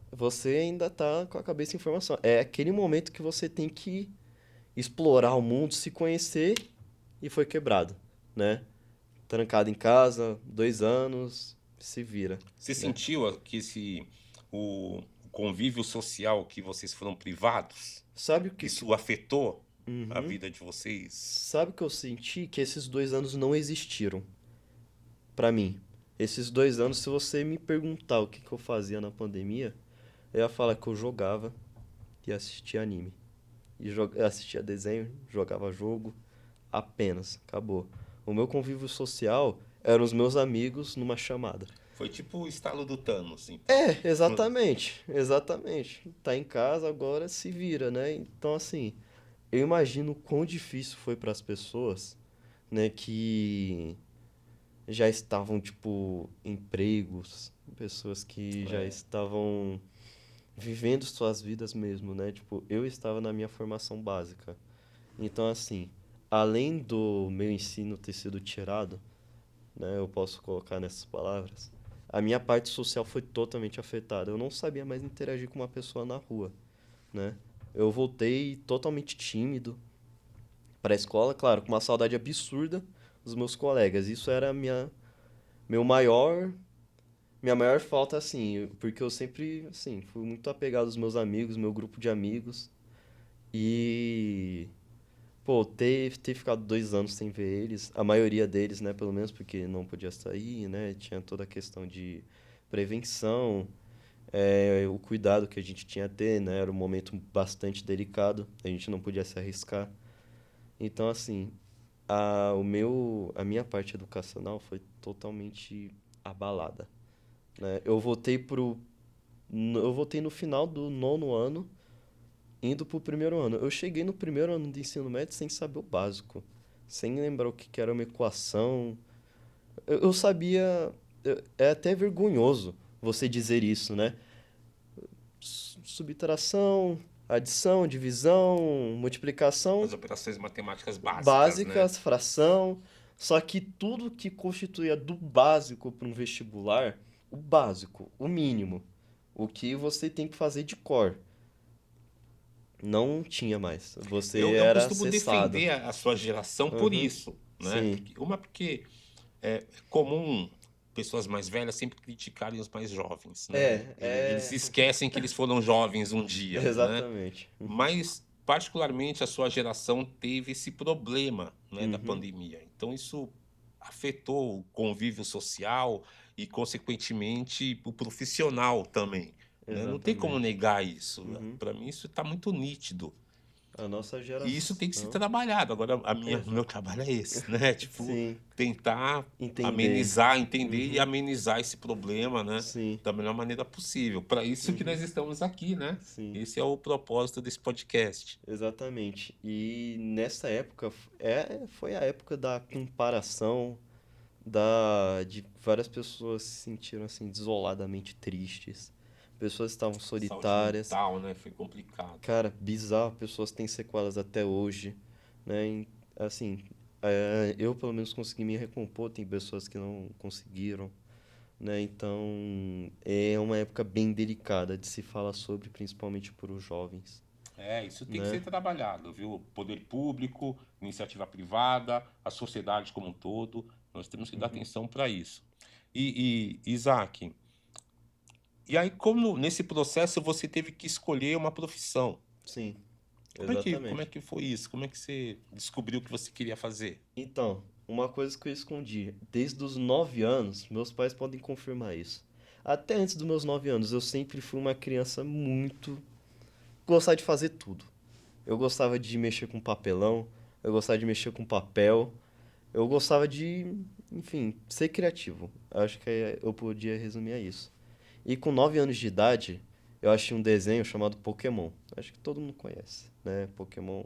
você ainda tá com a cabeça em formação. É aquele momento que você tem que explorar o mundo, se conhecer e foi quebrado, né? Trancado em casa, 2 anos, se vira, Você né? sentiu que o convívio social que vocês foram privados, Sabe o que que... isso afetou a Uhum. vida de vocês? Sabe o que eu senti? Que esses 2 anos não existiram pra mim. Esses 2 anos, se você me perguntar o que que eu fazia na pandemia, eu ia falar que eu jogava e assistia anime. Assistia desenho, jogava jogo, apenas, acabou. O meu convívio social eram os meus amigos numa chamada. Foi tipo o estalo do Thanos, então. Exatamente. Tá em casa agora, se vira, né? Então, assim, eu imagino o quão difícil foi para as pessoas, né, que já estavam, tipo, empregos, pessoas que já É. estavam vivendo suas vidas mesmo, né? Tipo, eu estava na minha formação básica. Então, assim, além do meu ensino ter sido tirado, né, eu posso colocar nessas palavras, a minha parte social foi totalmente afetada. Eu não sabia mais interagir com uma pessoa na rua, né? Eu voltei totalmente tímido para a escola, claro, com uma saudade absurda dos meus colegas. Isso era meu maior minha maior falta assim, porque eu sempre, assim, fui muito apegado aos meus amigos, meu grupo de amigos e pô, ter ficado 2 anos sem ver eles, a maioria deles, né, pelo menos porque não podia sair, né, tinha toda a questão de prevenção, o cuidado que a gente tinha a ter, né, era um momento bastante delicado, a gente não podia se arriscar. Então, assim, a minha parte educacional foi totalmente abalada, né? Eu voltei no final do nono ano, indo pro primeiro ano. Eu cheguei no primeiro ano de ensino médio sem saber o básico, sem lembrar o que que era uma equação. Eu sabia. É até vergonhoso você dizer isso, né? Subtração, adição, divisão, multiplicação, As operações matemáticas básicas, né? básicas, fração. Só que tudo que constituía do básico para um vestibular, o básico, o mínimo, o que você tem que fazer de cor, não tinha mais. Você Eu era costumo acessado. defender a sua geração por Uhum. isso, né? Sim. Porque é comum pessoas mais velhas sempre criticarem os mais jovens, né? Eles É. esquecem que eles foram jovens um dia, né? Exatamente. Mas, particularmente, a sua geração teve esse problema, né, da Uhum. pandemia. Então, isso afetou o convívio social e, consequentemente, o profissional também, né? Não tem como Exatamente. negar isso. Uhum. Para mim, isso está muito nítido. A nossa E isso tem que ser geração. trabalhado. Agora, o meu Exato. trabalho é esse, né? Tipo, Sim. tentar Entender. amenizar, entender e Uhum. amenizar esse problema, né? Sim. Da melhor maneira possível. Para isso que Uhum. nós estamos aqui, né? Sim. Esse é o propósito desse podcast. Exatamente. E nessa época foi a época da comparação, de várias pessoas se sentiram assim desoladamente tristes. Pessoas estavam Saúde solitárias. mental, né? Foi complicado. Cara, bizarro, pessoas têm sequelas até hoje, né? Assim, eu pelo menos consegui me recompor, tem pessoas que não conseguiram, né? Então, é uma época bem delicada de se falar sobre, principalmente para os jovens, É, isso tem que né? ser trabalhado, viu? Poder público, iniciativa privada, a sociedade como um todo, nós temos que dar Uhum. atenção para isso. Isaac, e aí como nesse processo você teve que escolher uma profissão? Sim, Como é exatamente. que foi isso? Como é que você descobriu o que você queria fazer? Então, uma coisa que eu escondi. Desde os 9 anos, meus pais podem confirmar isso. Até antes dos meus 9 anos, eu sempre fui uma criança muito. Gostar de fazer tudo. Eu gostava de mexer com papelão, eu gostava de mexer com papel, eu gostava de, enfim, ser criativo. Acho que eu podia resumir a isso. E com 9 anos de idade, eu achei um desenho chamado Pokémon. Acho que todo mundo conhece, né? Pokémon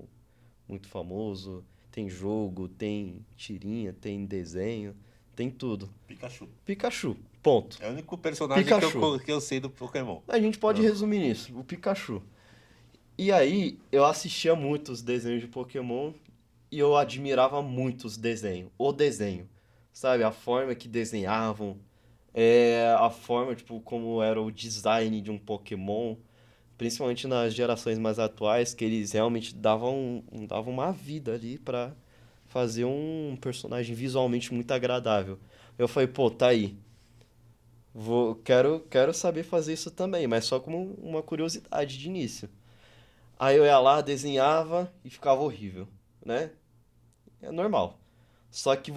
muito famoso, tem jogo, tem tirinha, tem desenho, tem tudo. Pikachu. Pikachu, ponto. É o único personagem Pikachu. que eu sei do Pokémon. A gente pode Ah. resumir nisso, o Pikachu. E aí, eu assistia muito os desenhos de Pokémon e eu admirava muito os desenhos. O desenho, sabe? A forma que desenhavam, a forma, tipo, como era o design de um Pokémon. Principalmente nas gerações mais atuais, que eles realmente davam uma vida ali pra fazer um personagem visualmente muito agradável. Eu falei, pô, tá aí. Quero saber fazer isso também, mas só como uma curiosidade de início. Aí eu ia lá, desenhava e ficava horrível, né? É normal. Só que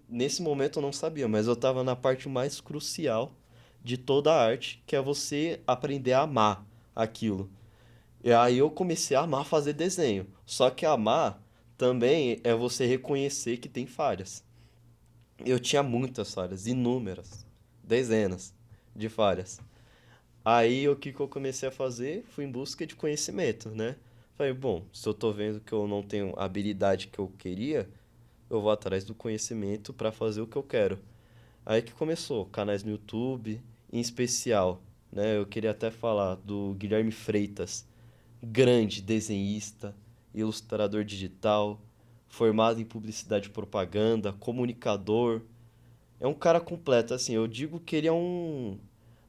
nesse momento eu não sabia, mas eu tava na parte mais crucial de toda a arte, que é você aprender a amar aquilo. E aí eu comecei a amar fazer desenho. Só que amar também é você reconhecer que tem falhas. Eu tinha muitas falhas, inúmeras, dezenas de falhas. Aí o que que eu comecei a fazer? Fui em busca de conhecimento, né? Falei, bom, se eu tô vendo que eu não tenho a habilidade que eu queria, eu vou atrás do conhecimento para fazer o que eu quero. Aí que começou, canais no YouTube, em especial, né? Eu queria até falar do Guilherme Freitas, grande desenhista, ilustrador digital, formado em publicidade e propaganda, comunicador. É um cara completo, assim, eu digo que ele é um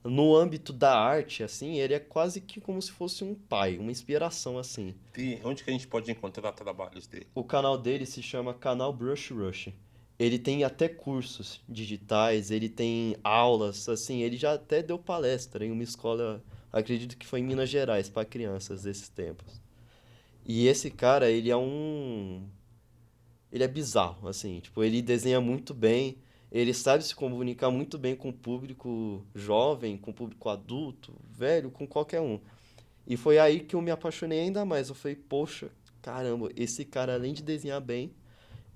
no âmbito da arte, assim, ele é quase que como se fosse um pai, uma inspiração assim. Onde que a gente pode encontrar trabalhos dele? O canal dele se chama Canal Brush Rush. Ele tem até cursos digitais, ele tem aulas, assim, ele já até deu palestra em uma escola, acredito que foi em Minas Gerais, para crianças desses tempos. E esse cara, ele é bizarro, assim, tipo, ele desenha muito bem, ele sabe se comunicar muito bem com o público jovem, com o público adulto, velho, com qualquer um. E foi aí que eu me apaixonei ainda mais. Eu falei, poxa, caramba, esse cara, além de desenhar bem,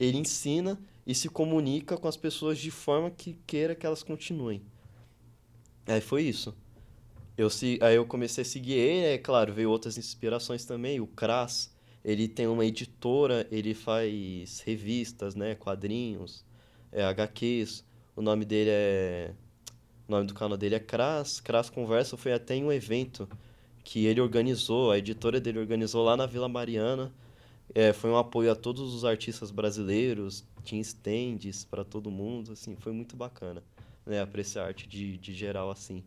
ele ensina e se comunica com as pessoas de forma que queira que elas continuem. Aí foi isso. Aí eu comecei a seguir ele, é claro, veio outras inspirações também. O Kras, ele tem uma editora, ele faz revistas, né, quadrinhos, HQs. O nome dele é, o nome do canal dele é Kras. Kras Conversa foi até em um evento que ele organizou, a editora dele organizou lá na Vila Mariana. Foi um apoio a todos os artistas brasileiros, tinha stands para todo mundo, assim, foi muito bacana, né, apreciar arte de geral assim.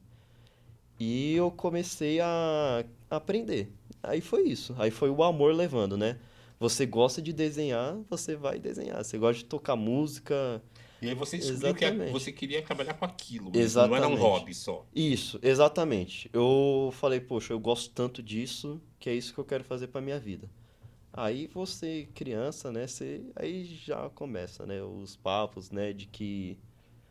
E eu comecei a aprender. Aí foi isso. Aí foi o amor levando, né? Você gosta de desenhar, você vai desenhar. Você gosta de tocar música. E aí você descobriu que você Exatamente. queria trabalhar com aquilo mesmo, não era um Exatamente. hobby só. Isso, exatamente. Eu falei, poxa, eu gosto tanto disso que é isso que eu quero fazer pra minha vida. Aí você, criança, né? Aí já começa, né? Os papos, né? De que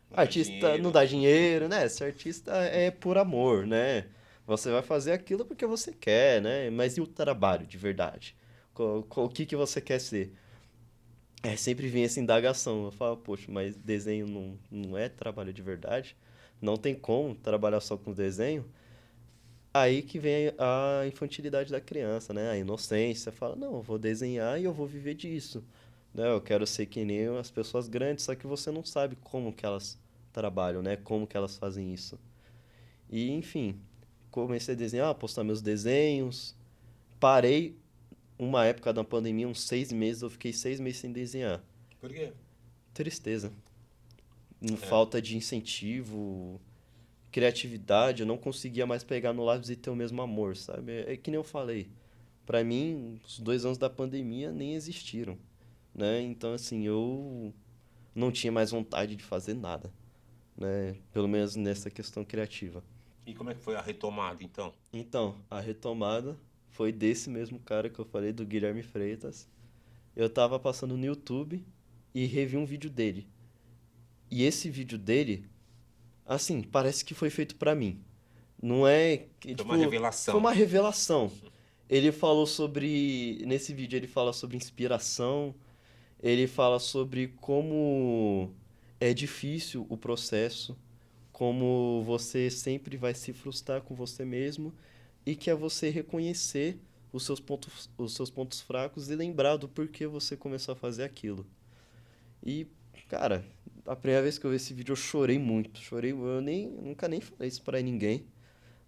Não dá artista não dinheiro. dá dinheiro, né? Ser artista é por amor, né? Você vai fazer aquilo porque você quer, né? Mas e o trabalho de verdade? O que que você quer ser? Sempre vem essa indagação. Eu falo, poxa, mas desenho não é trabalho de verdade? Não tem como trabalhar só com desenho? Aí que vem a infantilidade da criança, né? A inocência. Fala, não, eu vou desenhar e eu vou viver disso. Né? Eu quero ser que nem as pessoas grandes, só que você não sabe como que elas trabalham, né? Como que elas fazem isso. E, enfim, comecei a desenhar, postar meus desenhos. Parei uma época da pandemia, uns 6 meses, eu fiquei 6 meses sem desenhar. Por quê? Tristeza. É. Falta de incentivo, criatividade, eu não conseguia mais pegar no lápis e ter o mesmo amor, sabe? É que nem eu falei. Pra mim, os 2 anos da pandemia nem existiram, né? Então, assim, eu não tinha mais vontade de fazer nada, né? Pelo menos nessa questão criativa. E como é que foi a retomada, então? Então, a retomada foi desse mesmo cara que eu falei, do Guilherme Freitas. Eu tava passando no YouTube, e revi um vídeo dele. E esse vídeo dele, assim, parece que foi feito pra mim. Não é que, Foi uma tipo, foi revelação. uma revelação. Ele falou sobre, nesse vídeo ele fala sobre inspiração, ele fala sobre como é difícil o processo, como você sempre vai se frustrar com você mesmo e que é você reconhecer os seus pontos fracos e lembrar do porquê você começou a fazer aquilo. E, cara, a primeira vez que eu vi esse vídeo eu chorei muito. Chorei, nunca nem falei isso pra ninguém.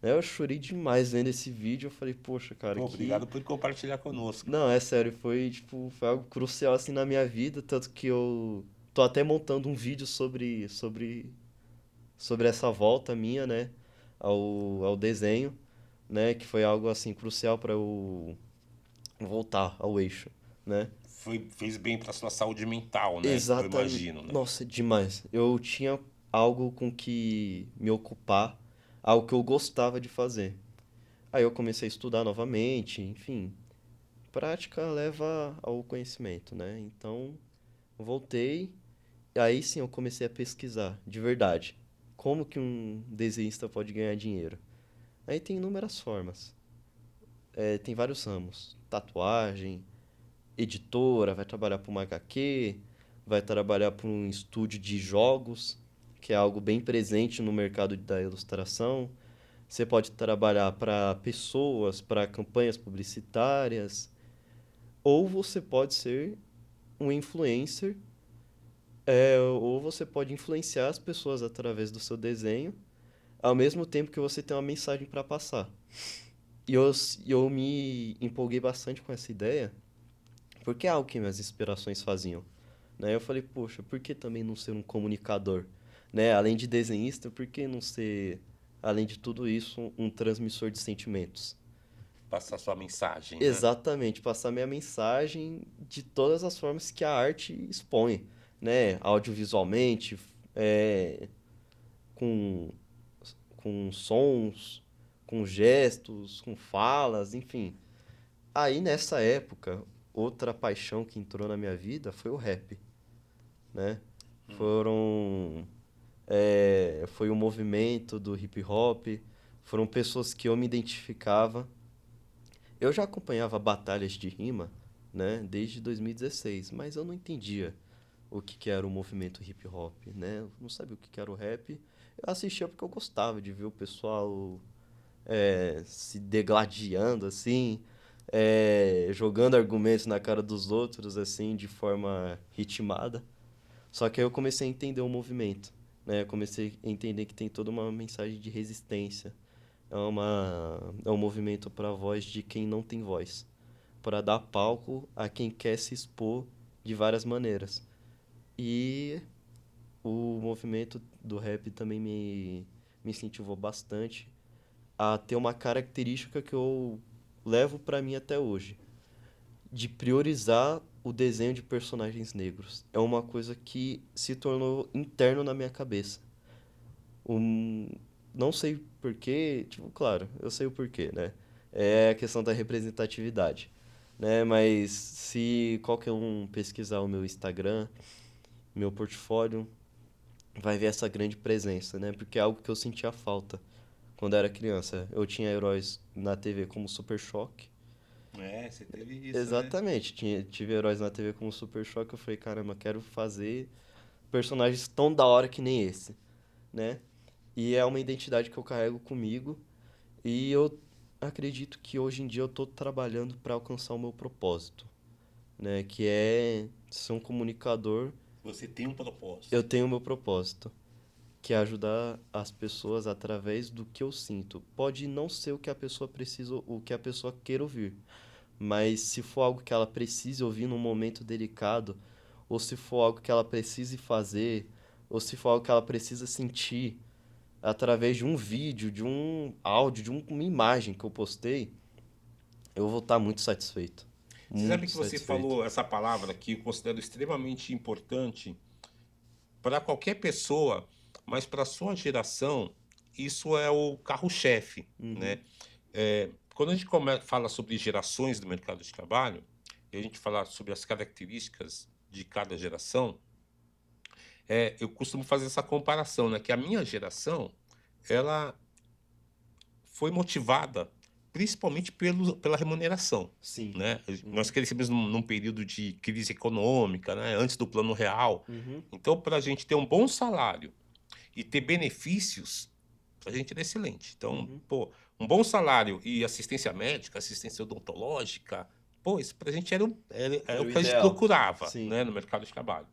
Né? Eu chorei demais vendo esse vídeo. Eu falei, poxa, cara, Pô, que. obrigado por compartilhar conosco. Não, é sério, foi, tipo, foi algo crucial assim na minha vida. Tanto que eu tô até montando um vídeo sobre essa volta minha, né, ao desenho, né, que foi algo assim crucial para eu voltar ao eixo, né? Fez bem pra sua saúde mental, né? Eu Exatamente. imagino, né? Nossa, demais. Eu tinha algo com que me ocupar, algo que eu gostava de fazer. Aí eu comecei a estudar novamente, enfim. Prática leva ao conhecimento, né? Então, voltei, e aí sim eu comecei a pesquisar, de verdade. Como que um desenhista pode ganhar dinheiro? Aí tem inúmeras formas. Tem vários ramos. Tatuagem, editora, vai trabalhar para uma HQ, vai trabalhar para um estúdio de jogos, que é algo bem presente no mercado da ilustração. Você pode trabalhar para pessoas, para campanhas publicitárias, ou você pode ser um influencer, ou você pode influenciar as pessoas através do seu desenho, ao mesmo tempo que você tem uma mensagem para passar. E eu me empolguei bastante com essa ideia, porque é algo que minhas inspirações faziam. Né? Eu falei, poxa, por que também não ser um comunicador? Né? Além de desenhista, por que não ser, além de tudo isso, um transmissor de sentimentos? Passar sua mensagem, né? Exatamente, passar minha mensagem de todas as formas que a arte expõe, né? Audiovisualmente, é, com, com sons, com gestos, com falas, enfim. Aí nessa época, outra paixão que entrou na minha vida foi o rap, né? Foram foi o movimento do hip hop, foram pessoas que eu me identificava. Eu já acompanhava batalhas de rima, né, desde 2016, mas eu não entendia o que que era o movimento hip hop, né? Eu não sabia o que que era o rap. Eu assistia porque eu gostava de ver o pessoal se degladiando assim, jogando argumentos na cara dos outros assim de forma ritmada. Só que aí eu comecei a entender o movimento, né? Eu comecei a entender que tem toda uma mensagem de resistência. É um movimento para a voz de quem não tem voz, para dar palco a quem quer se expor de várias maneiras. E o movimento do rap também me incentivou bastante a ter uma característica que eu levo para mim até hoje, de priorizar o desenho de personagens negros. É uma coisa que se tornou interno na minha cabeça. Um, não sei porquê, tipo, claro, eu sei o porquê, né? É a questão da representatividade, né? Mas se qualquer um pesquisar o meu Instagram, meu portfólio, vai ver essa grande presença, né? Porque é algo que eu sentia falta quando era criança. Eu tinha heróis na TV como Super Choque. É, você teve isso, né? Exatamente, tive heróis na TV como Super Choque. Eu falei, caramba, quero fazer personagens tão da hora que nem esse, né? E é uma identidade que eu carrego comigo. E eu acredito que hoje em dia eu estou trabalhando para alcançar o meu propósito, né? Que é ser um comunicador. Você tem um Eu propósito. tenho o meu propósito, que é ajudar as pessoas através do que eu sinto. Pode não ser o que a pessoa precisa, o que a pessoa queira ouvir, mas se for algo que ela precise ouvir num momento delicado, ou se for algo que ela precise fazer, ou se for algo que ela precisa sentir através de um vídeo, de um áudio, uma imagem que eu postei, eu vou estar muito satisfeito. Você sabe Muito que você satisfeito. falou essa palavra que eu considero extremamente importante para qualquer pessoa, mas para sua geração, isso é o carro-chefe, Uhum. né? Quando a gente fala sobre gerações do mercado de trabalho, e a gente fala sobre as características de cada geração, eu costumo fazer essa comparação, né? Que a minha geração, ela foi motivada principalmente pela remuneração, Sim. né? Nós Uhum. crescemos num período de crise econômica, né? Antes do Plano Real. Uhum. Então, para a gente ter um bom salário e ter benefícios, para a gente era excelente. Então, Uhum. pô, um bom salário e assistência médica, assistência odontológica, pô, isso para a gente era Era o o que a gente ideal. procurava, Sim. né? No mercado de trabalho.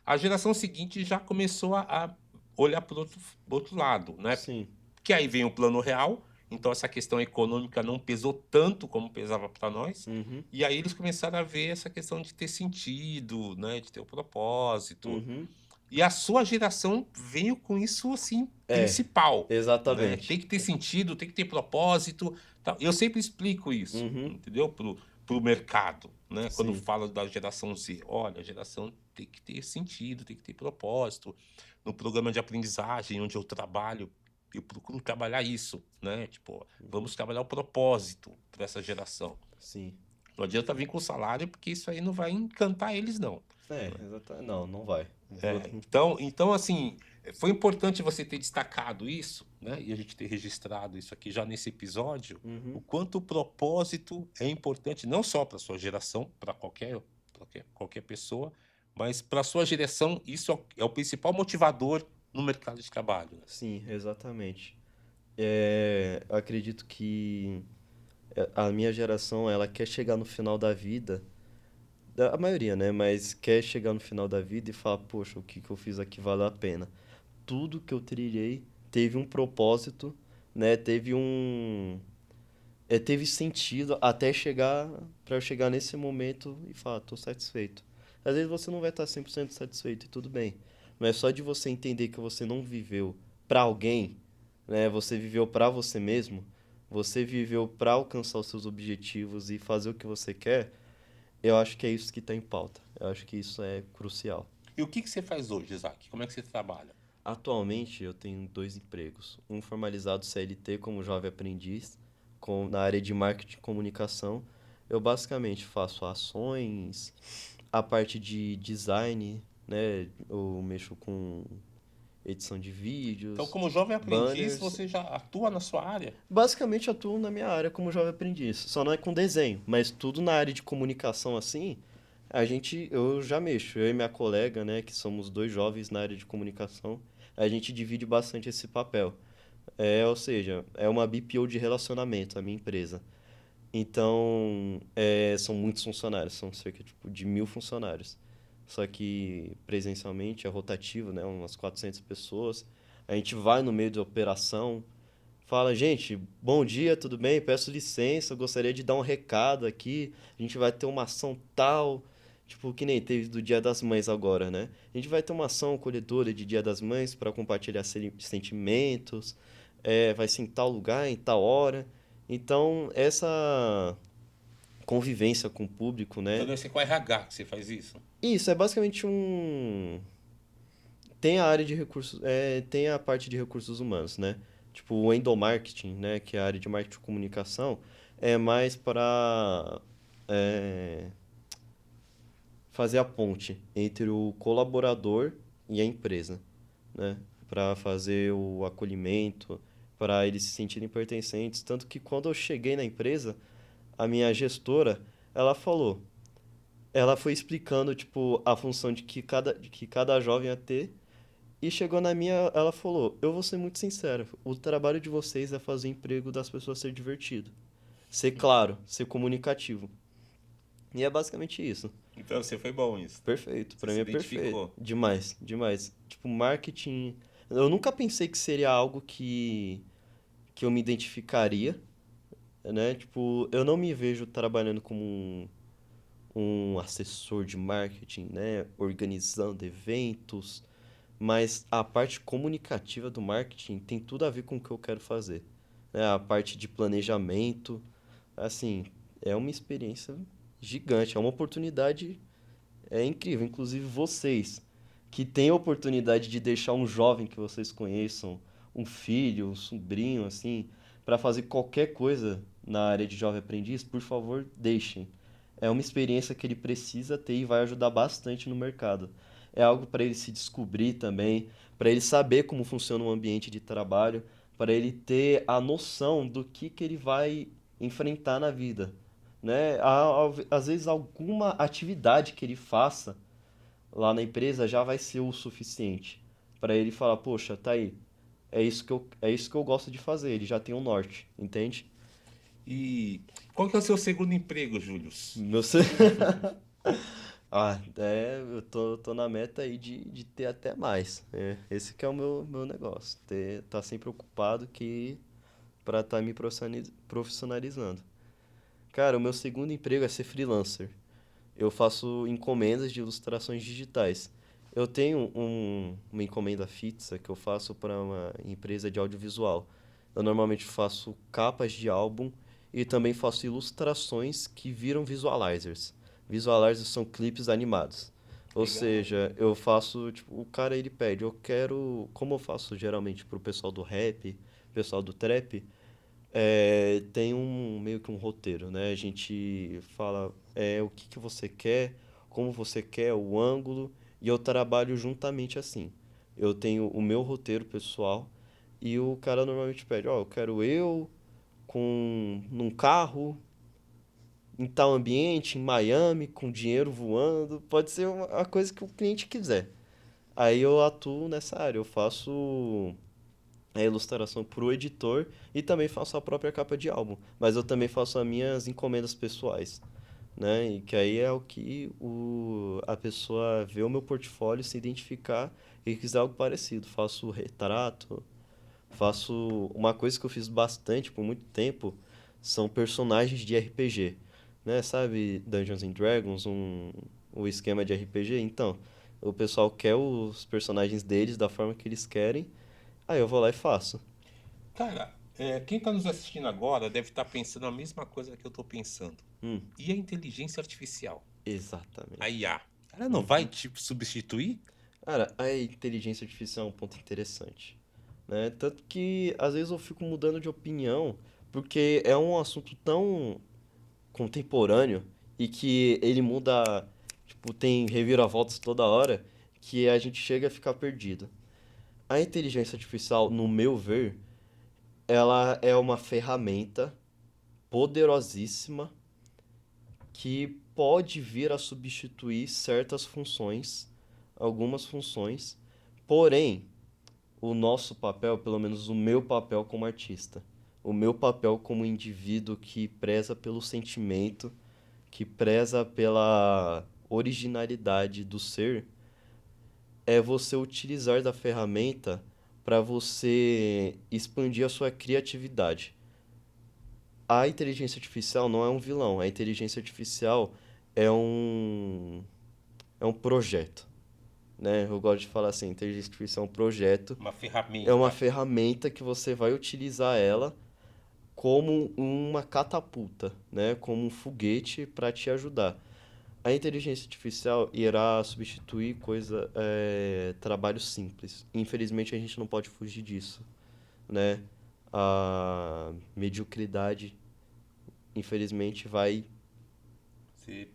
A geração seguinte já começou a olhar para outro lado, né? Sim. Que aí vem o Plano Real, então essa questão econômica não pesou tanto como pesava para nós, Uhum. e aí eles começaram a ver essa questão de ter sentido, né, de ter um propósito. Uhum. E a sua geração veio com isso assim É, principal, né? exatamente. Tem que ter sentido, tem que ter propósito, tal. Eu sempre explico isso, Uhum. entendeu? Pro mercado, né? Quando Sim. falo da geração Z, olha, a geração tem que ter sentido, tem que ter propósito. No programa de aprendizagem onde eu trabalho, eu procuro trabalhar isso, né? Tipo, Uhum. vamos trabalhar o propósito para essa geração. Sim. Não adianta vir com salário, porque isso aí não vai encantar eles, não. É, exatamente. Não, não vai. Então, assim, foi importante você ter destacado isso, né? E a gente ter registrado isso aqui já nesse episódio, o Uhum. quanto o propósito é importante, não só para sua geração, para qualquer pessoa, mas para sua geração, isso é o principal motivador no mercado de trabalho, né? Sim, exatamente. Eu acredito que a minha geração, ela quer chegar no final da vida, a maioria, né? Mas quer chegar no final da vida e falar, poxa, o que que eu fiz aqui valeu a pena. Tudo que eu trilhei teve um propósito, né? Teve sentido até chegar, para eu chegar nesse momento e falar, tô satisfeito. Às vezes você não vai estar 100% satisfeito e tudo bem, mas só de você entender que você não viveu para alguém, né? Você viveu para você mesmo, você viveu para alcançar os seus objetivos e fazer o que você quer, eu acho que é isso que está em pauta. Eu acho que isso é crucial. E o que que você faz hoje, Isaac? Como é que você trabalha? Atualmente eu tenho dois empregos. Um formalizado CLT como jovem aprendiz, na área de marketing e comunicação. Eu basicamente faço ações, a parte de design, né? Eu mexo com edição de Então, vídeos, como jovem aprendiz, banners. você já atua na sua área? Basicamente atuo na minha área como jovem aprendiz. Só não é com desenho, mas tudo na área de comunicação assim, eu já mexo. Eu e minha colega, né, que somos dois jovens na área de comunicação, a gente divide bastante esse papel. Ou seja, é uma BPO de relacionamento, a minha empresa. Então, são muitos funcionários, são cerca tipo, de 1.000 funcionários. Só que presencialmente é rotativo, né, umas 400 pessoas. A gente vai no meio de operação, fala, gente, bom dia, tudo bem? Peço licença, eu gostaria de dar um recado aqui. A gente vai ter uma ação tal, tipo, que nem teve do Dia das Mães agora, né? A gente vai ter uma ação acolhedora de Dia das Mães para compartilhar sentimentos, vai ser em tal lugar, em tal hora. Então, essa convivência com o público, Então, né? deve ser com a RH que você faz isso. Isso é basicamente um. Tem a área de recursos, tem a parte de recursos humanos, né? Tipo o endomarketing, né? Que é a área de marketing e comunicação, é mais para fazer a ponte entre o colaborador e a empresa, né? Para fazer o acolhimento, para eles se sentirem pertencentes. Tanto que quando eu cheguei na empresa, a minha gestora, ela falou, ela foi explicando tipo a função de que cada jovem ia ter. E chegou na minha, ela falou: Eu vou ser muito sincera, o trabalho de vocês é fazer o emprego das pessoas ser divertido, ser claro, ser comunicativo. E é basicamente isso. Então, você foi bom isso. Perfeito, Você pra mim se é perfeito. identificou. Demais, demais. Tipo, marketing. Eu nunca pensei que seria algo que eu me identificaria, né? Tipo, eu não me vejo trabalhando como um assessor de marketing, né? Organizando eventos. Mas a parte comunicativa do marketing tem tudo a ver com o que eu quero fazer, né? A parte de planejamento, assim, é uma experiência gigante, é uma oportunidade incrível. Inclusive vocês que têm a oportunidade de deixar um jovem que vocês conheçam, um filho, um sobrinho, assim, para fazer qualquer coisa na área de jovem aprendiz, por favor, deixem. É uma experiência que ele precisa ter e vai ajudar bastante no mercado. É algo para ele se descobrir também, para ele saber como funciona o ambiente de trabalho, para ele ter a noção do que ele vai enfrentar na vida, né? Às vezes alguma atividade que ele faça lá na empresa já vai ser o suficiente para ele falar, poxa, tá aí, é isso que eu gosto de fazer, ele já tem um norte, entende? E qual que é o seu segundo emprego, Júlio? Meu, eu tô na meta aí de ter até mais. É, esse que é o meu negócio. Tá sempre ocupado pra estar me profissionalizando. Cara, o meu segundo emprego é ser freelancer. Eu faço encomendas de ilustrações digitais. Eu tenho uma encomenda fixa que eu faço para uma empresa de audiovisual. Eu normalmente faço capas de álbum e também faço ilustrações que viram visualizers. Visualizers são clipes animados. Ou Legal. seja, eu faço, tipo, o cara ele pede, eu quero, como eu faço geralmente pro pessoal do rap, pessoal do trap, tem meio que um roteiro, né? A gente fala o que que você quer, como você quer, o ângulo, e eu trabalho juntamente assim. Eu tenho o meu roteiro pessoal e o cara normalmente pede, ó, eu quero eu com num carro, em tal ambiente, em Miami, com dinheiro voando, pode ser a coisa que o cliente quiser. Aí eu atuo nessa área, eu faço a ilustração pro editor e também faço a própria capa de álbum. Mas eu também faço as minhas encomendas pessoais, né? E que aí é o que a pessoa vê o meu portfólio, se identificar e quiser algo parecido. Faço retrato, faço uma coisa que eu fiz bastante por muito tempo, são personagens de RPG, né? Sabe Dungeons and Dragons, o esquema de RPG? Então, o pessoal quer os personagens deles da forma que eles querem, aí eu vou lá e faço. Cara, quem está nos assistindo agora deve estar pensando a mesma coisa que eu estou pensando. Hum. E a inteligência artificial? A Exatamente. IA? Ela não vai, Uhum. tipo, substituir? Cara, a inteligência artificial é um ponto interessante, né? Tanto que às vezes eu fico mudando de opinião porque é um assunto tão contemporâneo e que ele muda, tipo, tem reviravoltas toda hora que a gente chega a ficar perdido. A inteligência artificial, no meu ver, ela é uma ferramenta poderosíssima que pode vir a substituir certas funções, algumas funções, porém, o nosso papel, pelo menos o meu papel como artista, o meu papel como indivíduo que preza pelo sentimento, que preza pela originalidade do ser, é você utilizar da ferramenta para você expandir a sua criatividade. A inteligência artificial não é um vilão, a inteligência artificial é um, é um projeto, né? Eu gosto de falar assim, inteligência artificial é um projeto, Uma é uma ferramenta. ferramenta que você vai utilizar ela como uma catapulta, né? Como um foguete para te ajudar. A inteligência artificial irá substituir trabalhos simples. Infelizmente, a gente não pode fugir disso, né? A mediocridade, infelizmente, vai Ser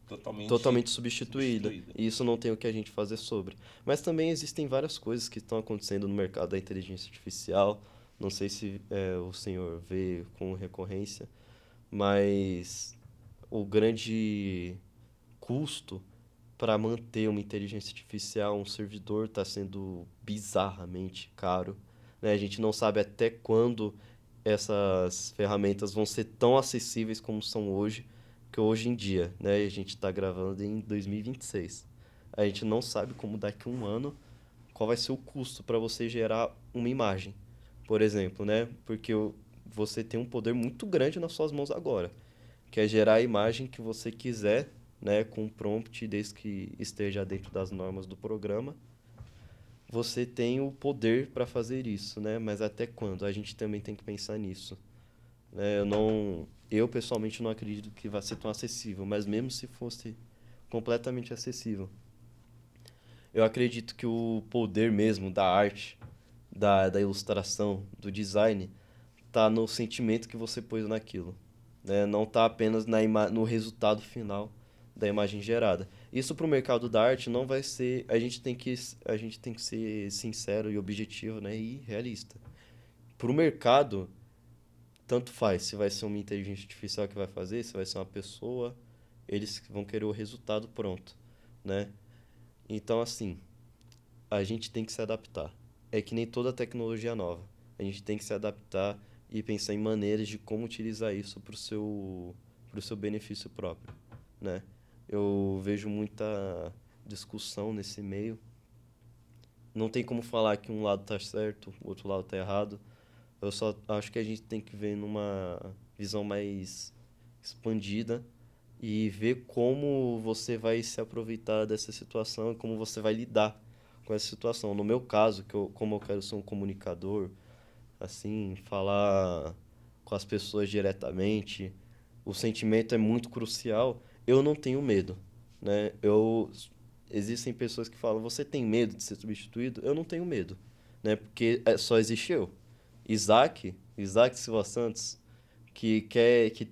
totalmente totalmente substituída. substituída. E isso não tem o que a gente fazer sobre. Mas também existem várias coisas que estão acontecendo no mercado da inteligência artificial. Não sei se o senhor vê com recorrência, mas o grande custo para manter uma inteligência artificial, um servidor, está sendo bizarramente caro, né? A gente não sabe até quando essas ferramentas vão ser tão acessíveis como são hoje, que hoje em dia, né? A gente está gravando em 2026. A gente não sabe como daqui a um ano qual vai ser o custo para você gerar uma imagem, por exemplo, né? Porque você tem um poder muito grande nas suas mãos agora, que é gerar a imagem que você quiser, né, com um prompt, desde que esteja dentro das normas do programa. Você tem o poder para fazer isso, né? Mas até quando? A gente também tem que pensar nisso, né? Eu pessoalmente não acredito que vai ser tão acessível, mas mesmo se fosse completamente acessível, eu acredito que o poder mesmo da arte, da ilustração, do design, tá no sentimento que você pôs naquilo. né? Não está apenas no resultado final da imagem gerada. Isso para o mercado da arte não vai ser. A gente tem que ser sincero e objetivo, né? E realista. Para o mercado, tanto faz se vai ser uma inteligência artificial que vai fazer, se vai ser uma pessoa, eles vão querer o resultado pronto, né? Então, assim, a gente tem que se adaptar. É que nem toda tecnologia nova. A gente tem que se adaptar e pensar em maneiras de como utilizar isso pro seu benefício próprio, né? Eu vejo muita discussão nesse meio. Não tem como falar que um lado tá certo, o outro lado tá errado. Eu só acho que a gente tem que ver numa visão mais expandida e ver como você vai se aproveitar dessa situação e como você vai lidar com essa situação. No meu caso, como eu quero ser um comunicador, assim, falar com as pessoas diretamente, o sentimento é muito crucial. Eu não tenho medo, né? Existem pessoas que falam, você tem medo de ser substituído? Eu não tenho medo, né? Porque só existe eu. Isaac Silva Santos, que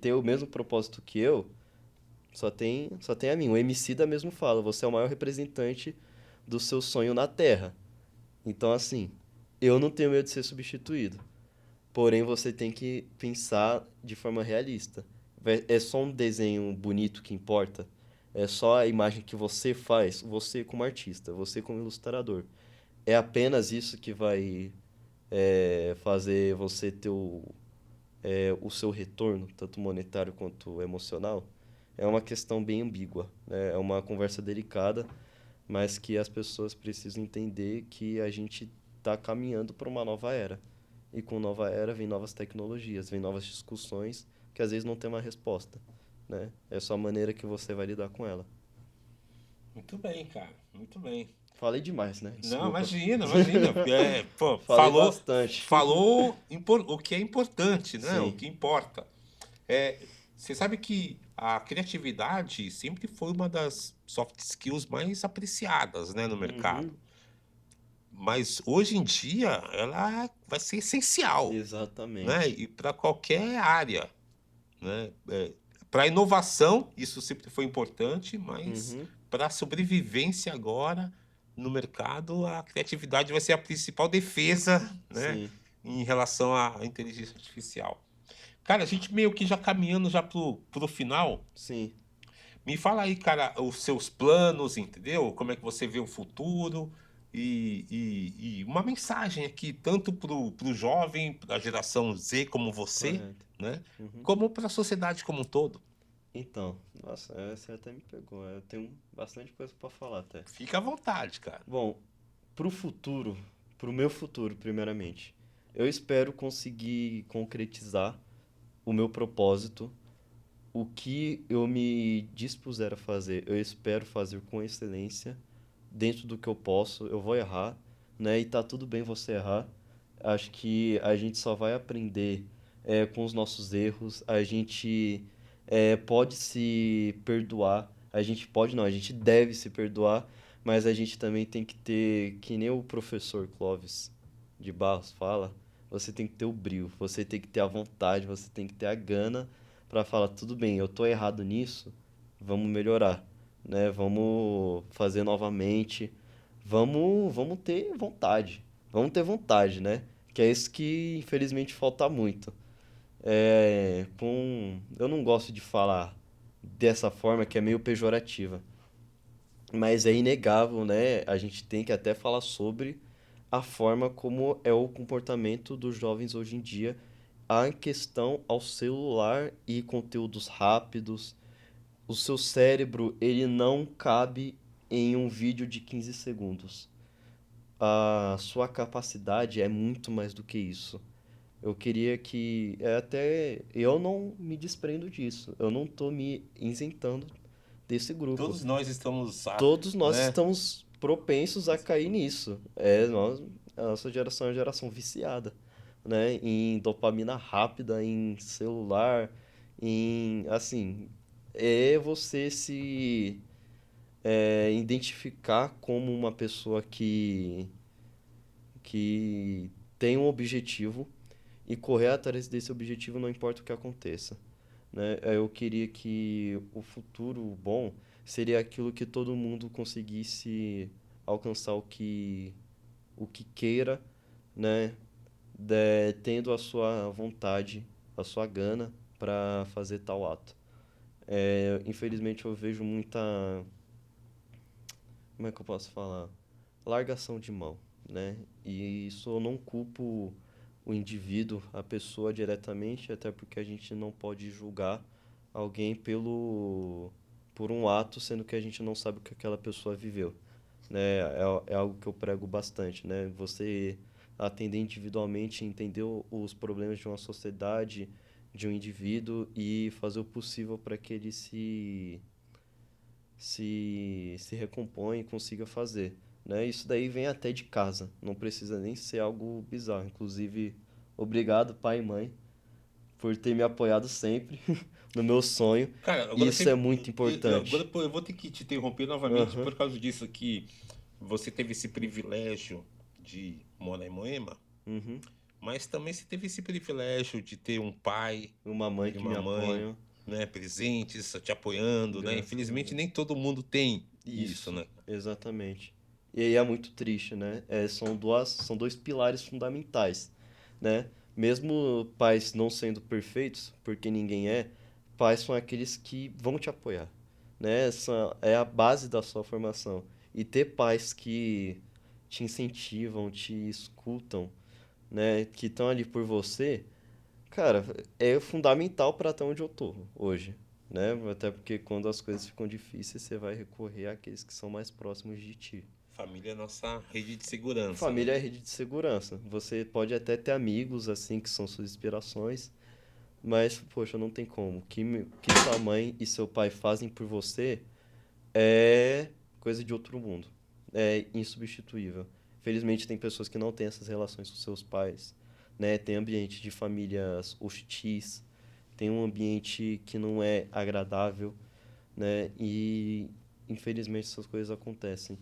tem o mesmo propósito que eu, só tem a mim. O Emicida mesmo fala, você é o maior representante do seu sonho na Terra. Então, assim, eu não tenho medo de ser substituído. Porém, você tem que pensar de forma realista. É só um desenho bonito que importa. É só a imagem que você faz, você como artista, você como ilustrador. É apenas isso que vai fazer você ter o seu retorno, tanto monetário quanto emocional. É uma questão bem ambígua, né? É uma conversa delicada, mas que as pessoas precisam entender que a gente está caminhando para uma nova era. E com nova era vem novas tecnologias, vem novas discussões que às vezes não tem uma resposta, né? É só a maneira que você vai lidar com ela. Muito bem, cara. Muito bem. Falei demais, né? Não, Desculpa. imagina, imagina. Pô, Falei falou, bastante. falou o que é importante, né? O Sim. que importa. Você sabe que a criatividade sempre foi uma das soft skills mais apreciadas, né, no mercado. Uhum. Mas hoje em dia ela vai ser essencial, né? Exatamente. E para qualquer área, né? Para inovação, isso sempre foi importante, mas Uhum. para a sobrevivência agora no mercado, a criatividade vai ser a principal defesa, né? Sim. Em relação à inteligência artificial. Cara, a gente meio que já caminhando já pro final. Sim. Me fala aí, cara, os seus planos, entendeu? Como é que você vê o futuro e uma mensagem aqui, tanto pro jovem, para a geração Z como você, Correto. né? Uhum. Como para a sociedade como um todo. Então, nossa, essa até me pegou. Eu tenho bastante coisa pra falar até. Fica à vontade, cara. Bom, pro futuro, pro meu futuro, primeiramente, eu espero conseguir concretizar o meu propósito, o que eu me dispuser a fazer, eu espero fazer com excelência, dentro do que eu posso. Eu vou errar, né? E tá tudo bem você errar. Acho que a gente só vai aprender com os nossos erros. A gente pode se perdoar. A gente pode, não, a gente deve se perdoar, mas a gente também tem que ter, que nem o professor Clóvis de Barros fala, você tem que ter o brio, você tem que ter a vontade, você tem que ter a gana para falar, tudo bem, eu tô errado nisso, vamos melhorar, né? Vamos fazer novamente, vamos ter vontade, né? Que é isso que infelizmente falta muito. Eu não gosto de falar dessa forma que é meio pejorativa, mas é inegável, né? A gente tem que até falar sobre a forma como é o comportamento dos jovens hoje em dia, a questão ao celular e conteúdos rápidos. O seu cérebro, ele não cabe em um vídeo de 15 segundos. A sua capacidade é muito mais do que isso. Eu queria que até eu não me desprendo disso. Eu não tô me isentando desse grupo. Todos nós estamos, Todos nós né? estamos propensos a cair nisso. A nossa geração é uma geração viciada, né? Em dopamina rápida, em celular, em, assim, você se identificar como uma pessoa que tem um objetivo e correr atrás desse objetivo não importa o que aconteça. né? Eu queria que o futuro bom seria aquilo que todo mundo conseguisse alcançar o que queira, né? Tendo a sua vontade, a sua gana para fazer tal ato. Infelizmente eu vejo muita, como é que eu posso falar? Largação de mão, né? E isso eu não culpo o indivíduo, a pessoa diretamente, até porque a gente não pode julgar alguém por um ato, sendo que a gente não sabe o que aquela pessoa viveu, né? É algo que eu prego bastante, né? Você atender individualmente, entender os problemas de uma sociedade, de um indivíduo e fazer o possível para que ele se recompõe e consiga fazer, né? Isso daí vem até de casa, não precisa nem ser algo bizarro. Inclusive, obrigado, pai e mãe, por ter me apoiado sempre no meu sonho. Cara, agora Isso é você. muito Agora importante. pô, eu vou ter que te interromper novamente Aham, por causa disso que você teve esse privilégio de morar em Moema, uhum. mas também você teve esse privilégio de ter um pai Uma mãe e que me uma mãe, apoia, né, presentes, te apoiando, né? graças a Infelizmente Deus. nem todo mundo tem isso, Isso, né? exatamente. E aí é muito triste, né? São dois pilares fundamentais, né? Mesmo pais não sendo perfeitos, porque ninguém é, pais são aqueles que vão te apoiar, né? Essa é a base da sua formação. E ter pais que te incentivam, te escutam, né? Que estão ali por você, cara, é fundamental para até onde eu tô hoje, né? Até porque quando as coisas ficam difíceis, você vai recorrer àqueles que são mais próximos de ti. Família é a nossa rede de segurança, né? Família é rede de segurança. Você pode até ter amigos assim que são suas inspirações, mas poxa, não tem como. O que sua mãe e seu pai fazem por você é coisa de outro mundo. É insubstituível. Felizmente tem pessoas que não têm essas relações com seus pais, né? Tem ambiente de famílias hostis, tem um ambiente que não é agradável, né? E infelizmente essas coisas acontecem.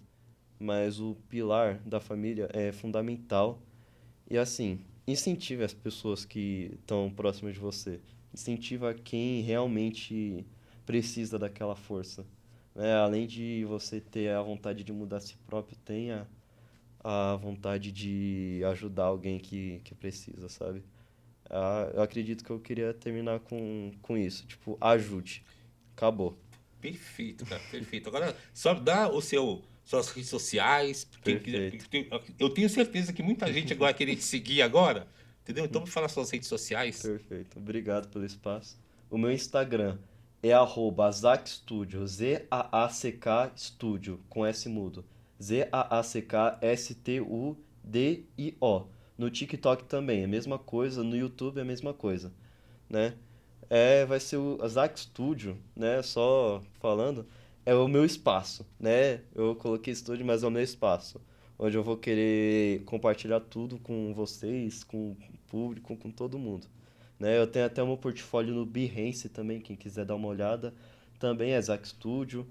Mas o pilar da família é fundamental e assim, incentive as pessoas que estão próximas de você. Incentiva quem realmente precisa daquela força, né? Além de você ter a vontade de mudar a si próprio, tenha a vontade de ajudar alguém que precisa, sabe? Eu acredito que eu queria terminar com isso. Tipo, ajude. Acabou. Perfeito, cara, perfeito. Agora, só dá suas redes sociais, pra quem quiser. Perfeito. Eu tenho certeza que muita gente vai querer te seguir agora, entendeu? Então, me fala suas redes sociais. Perfeito. Obrigado pelo espaço. O meu Instagram é @zackstudio, ZAACK Studio, com S mudo. ZAACKSTUDIO. No TikTok também, é a mesma coisa. No YouTube é a mesma coisa, né? Vai ser o Zack Studio, né? Só falando, é o meu espaço, né? Eu coloquei estúdio, mas é o meu espaço, onde eu vou querer compartilhar tudo com vocês, com o público, com todo mundo, né? Eu tenho até um portfólio no Behance também, quem quiser dar uma olhada, também é Zack Studio,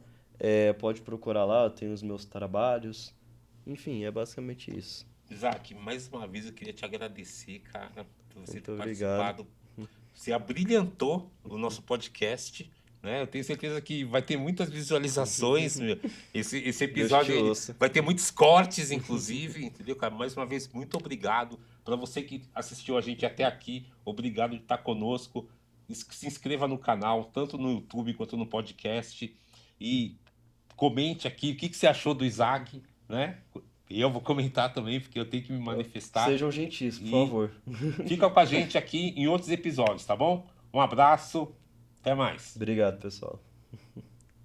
pode procurar lá, eu tenho os meus trabalhos, enfim, é basicamente isso. Isaac, mais uma vez eu queria te agradecer, cara, por você ter Muito obrigado. participado. Você abrilhantou o nosso podcast, né? Eu tenho certeza que vai ter muitas visualizações, meu. Esse Deus te episódio ele ouça. vai ter muitos cortes, inclusive, entendeu, cara? Mais uma vez, muito obrigado. Para você que assistiu a gente até aqui, obrigado de estar conosco. Se inscreva no canal, tanto no YouTube quanto no podcast. E comente aqui o que você achou do Isaac, né? E eu vou comentar também, porque eu tenho que me manifestar. Sejam gentis, por E favor. fica com a gente aqui em outros episódios, tá bom? Um abraço, até mais. Obrigado, pessoal.